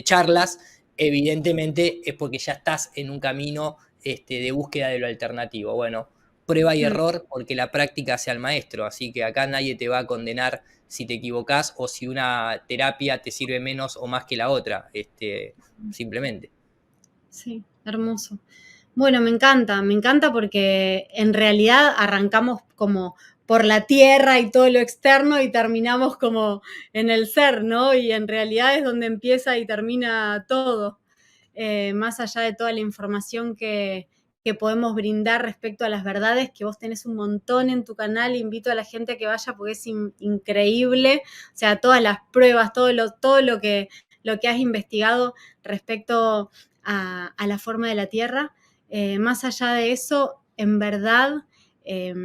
charlas, evidentemente es porque ya estás en un camino de búsqueda de lo alternativo. Bueno, prueba y Mm, error porque la práctica hace al maestro, así que acá nadie te va a condenar si te equivocás o si una terapia te sirve menos o más que la otra, simplemente. sí, hermoso. Bueno, me encanta porque en realidad arrancamos como por la tierra y todo lo externo y terminamos como en el ser, ¿no? Y en realidad es donde empieza y termina todo, más allá de toda la información que podemos brindar respecto a las verdades, que vos tenés un montón en tu canal, invito a la gente a que vaya porque es increíble, o sea, todas las pruebas, todo lo que has investigado respecto a la forma de la Tierra. Más allá de eso, en verdad, eh,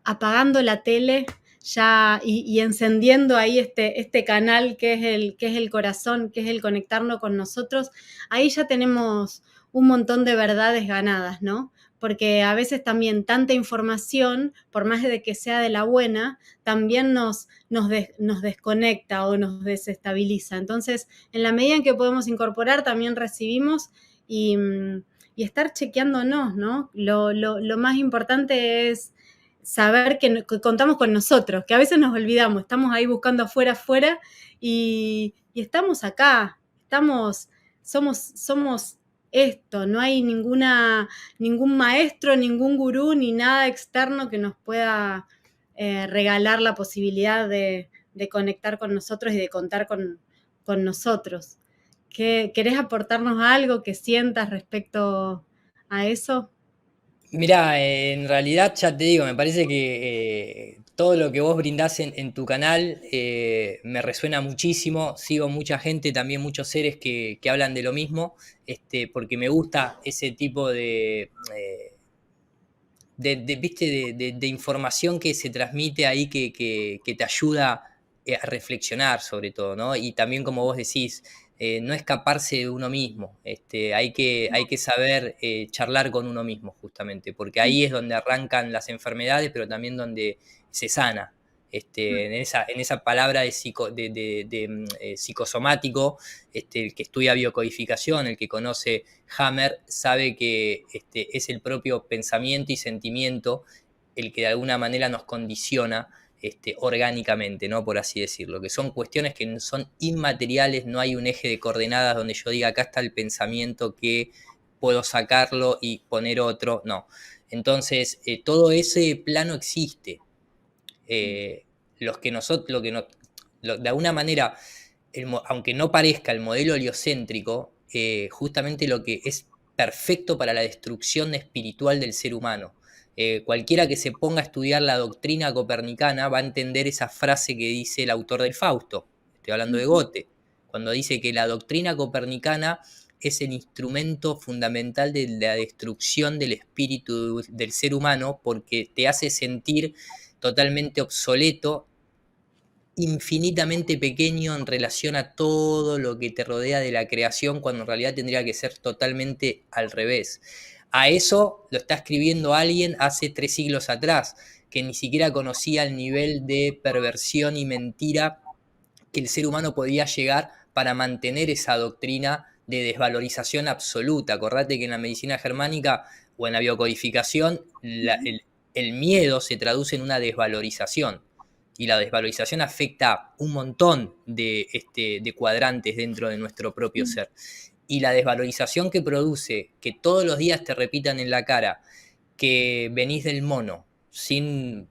apagando la tele ya y encendiendo ahí este canal que es el corazón, que es el conectarnos con nosotros, ahí ya tenemos un montón de verdades ganadas, ¿no? Porque a veces también tanta información, por más de que sea de la buena, también nos desconecta o nos desestabiliza. Entonces, en la medida en que podemos incorporar, también recibimos y, y estar chequeándonos, ¿no? Lo más importante es saber que contamos con nosotros, que a veces nos olvidamos, estamos ahí buscando afuera, y estamos acá, somos esto, no hay ningún maestro, ningún gurú, ni nada externo que nos pueda regalar la posibilidad de conectar con nosotros y de contar con nosotros. ¿Querés aportarnos algo que sientas respecto a eso? Mirá, en realidad ya te digo, me parece que todo lo que vos brindás en tu canal me resuena muchísimo. Sigo mucha gente, también muchos seres que hablan de lo mismo, porque me gusta ese tipo ¿viste? De información que se transmite ahí que te ayuda a reflexionar sobre todo, ¿no? Y también como vos decís, no escaparse de uno mismo, hay que saber charlar con uno mismo justamente, porque ahí es donde arrancan las enfermedades, pero también donde se sana. En esa palabra de psicosomático, el que estudia biocodificación, el que conoce Hammer, sabe que es el propio pensamiento y sentimiento el que de alguna manera nos condiciona orgánicamente, ¿no? Por así decirlo, que son cuestiones que son inmateriales, no hay un eje de coordenadas donde yo diga acá está el pensamiento que puedo sacarlo y poner otro, no. Entonces, todo ese plano existe. Los que nosotros, de alguna manera, aunque no parezca el modelo heliocéntrico, justamente lo que es perfecto para la destrucción espiritual del ser humano. Cualquiera que se ponga a estudiar la doctrina copernicana va a entender esa frase que dice el autor del Fausto, estoy hablando de Goethe, cuando dice que la doctrina copernicana es el instrumento fundamental de la destrucción del espíritu del ser humano porque te hace sentir totalmente obsoleto, infinitamente pequeño en relación a todo lo que te rodea de la creación, cuando en realidad tendría que ser totalmente al revés. A eso lo está escribiendo alguien hace 3 siglos atrás, que ni siquiera conocía el nivel de perversión y mentira que el ser humano podía llegar para mantener esa doctrina de desvalorización absoluta. Acordate que en la medicina germánica o en la biocodificación el miedo se traduce en una desvalorización. Y la desvalorización afecta un montón de cuadrantes dentro de nuestro propio ser. Y la desvalorización que produce que todos los días te repitan en la cara que venís del mono, sin,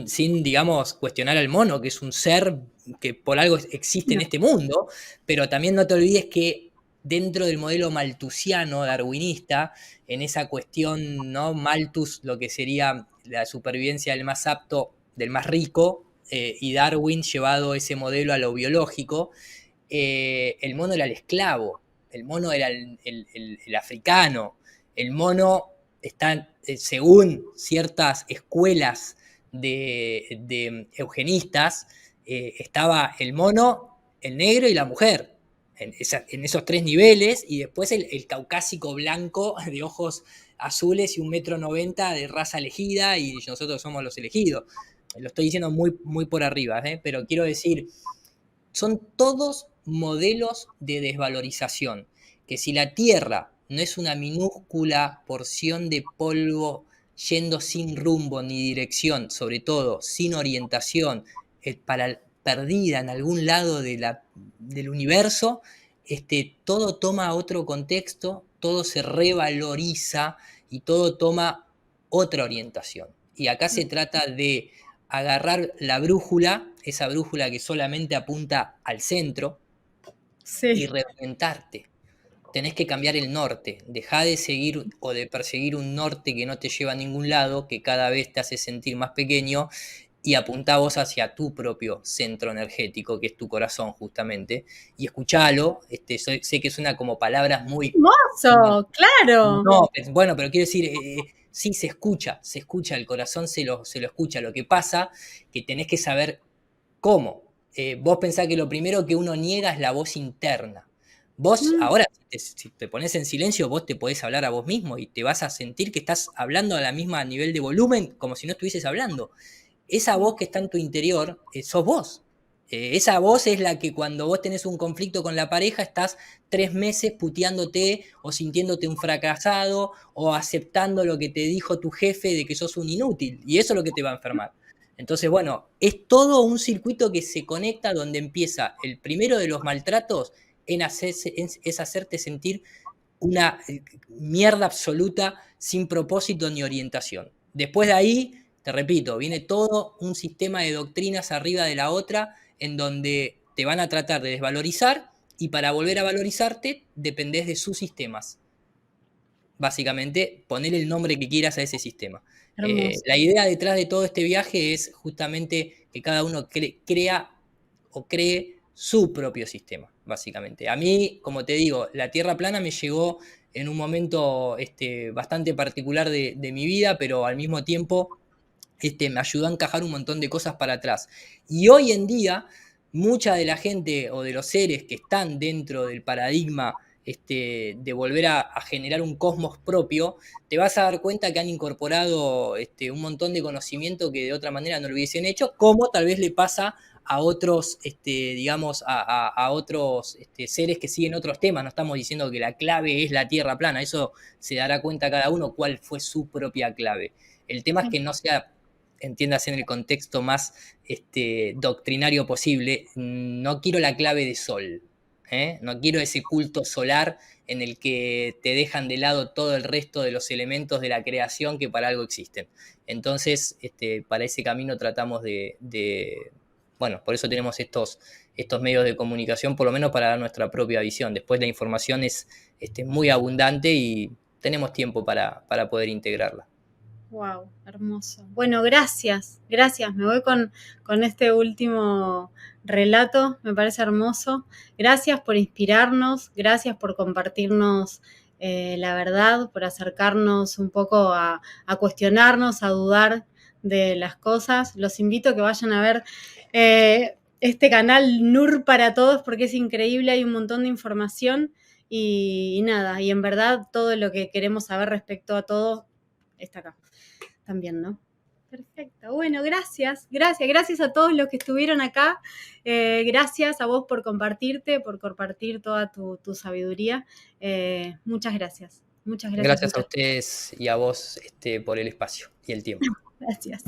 digamos, cuestionar al mono, que es un ser que por algo existe en No. este mundo, pero también no te olvides que dentro del modelo malthusiano, darwinista, en esa cuestión, ¿no? Malthus, lo que sería la supervivencia del más apto, del más rico, y Darwin llevado ese modelo a lo biológico, el mono era el esclavo, el mono era el africano, el mono está, según ciertas escuelas de eugenistas, estaba el mono, el negro y la mujer. en esos 3 niveles, y después el caucásico blanco de ojos azules y 1,90 m de raza elegida, y nosotros somos los elegidos. Lo estoy diciendo muy, muy por arriba, pero quiero decir, son todos modelos de desvalorización, que si la Tierra no es una minúscula porción de polvo yendo sin rumbo ni dirección, sobre todo sin orientación, perdida en algún lado del universo, todo toma otro contexto, todo se revaloriza y todo toma otra orientación. Y acá se trata de agarrar la brújula, esa brújula que solamente apunta al centro, y reorientarte. Tenés que cambiar el norte, dejá de seguir o de perseguir un norte que no te lleva a ningún lado, que cada vez te hace sentir más pequeño, y apuntá vos hacia tu propio centro energético, que es tu corazón justamente, y escuchalo. Sé que suena como palabras muy... ¡Hermoso! ¡Claro! No, bueno, pero quiero decir, sí, se escucha, el corazón se lo escucha. Lo que pasa que tenés que saber cómo. Vos pensás que lo primero que uno niega es la voz interna. Vos ahora, si te pones en silencio, vos te podés hablar a vos mismo y te vas a sentir que estás hablando a la misma nivel de volumen, como si no estuvieses hablando. Esa voz que está en tu interior, sos vos. Esa voz es la que cuando vos tenés un conflicto con la pareja estás 3 meses puteándote o sintiéndote un fracasado o aceptando lo que te dijo tu jefe de que sos un inútil, y eso es lo que te va a enfermar. Entonces, bueno, es todo un circuito que se conecta, donde empieza el primero de los maltratos es hacerte sentir una mierda absoluta sin propósito ni orientación. Después de ahí, te repito, viene todo un sistema de doctrinas arriba de la otra, en donde te van a tratar de desvalorizar, y para volver a valorizarte dependés de sus sistemas. Básicamente, poner el nombre que quieras a ese sistema. La idea detrás de todo este viaje es justamente que cada uno crea o cree su propio sistema, básicamente. A mí, como te digo, la Tierra plana me llegó en un momento bastante particular de mi vida, pero al mismo tiempo me ayudó a encajar un montón de cosas para atrás. Y hoy en día, mucha de la gente o de los seres que están dentro del paradigma de volver a generar un cosmos propio, te vas a dar cuenta que han incorporado un montón de conocimiento que de otra manera no lo hubiesen hecho, como tal vez le pasa a otros, digamos, a otros seres que siguen otros temas. No estamos diciendo que la clave es la Tierra plana, eso se dará cuenta cada uno cuál fue su propia clave. El tema es que no sea, entiendas, en el contexto más doctrinario posible. No quiero la clave de sol, no quiero ese culto solar en el que te dejan de lado todo el resto de los elementos de la creación que para algo existen. Entonces, para ese camino tratamos bueno, por eso tenemos estos medios de comunicación, por lo menos para dar nuestra propia visión. Después la información es muy abundante y tenemos tiempo para poder integrarla. Wow, hermoso. Bueno, gracias. Me voy con este último relato, me parece hermoso. Gracias por inspirarnos, gracias por compartirnos la verdad, por acercarnos un poco a cuestionarnos, a dudar de las cosas. Los invito a que vayan a ver este canal NUR para Todos, porque es increíble, hay un montón de información y nada, y en verdad todo lo que queremos saber respecto a todo está acá también, ¿no? Perfecto. Bueno, gracias a todos los que estuvieron acá. Gracias a vos por compartir toda tu sabiduría. Muchas gracias. Gracias a ustedes y a vos por el espacio y el tiempo. Gracias.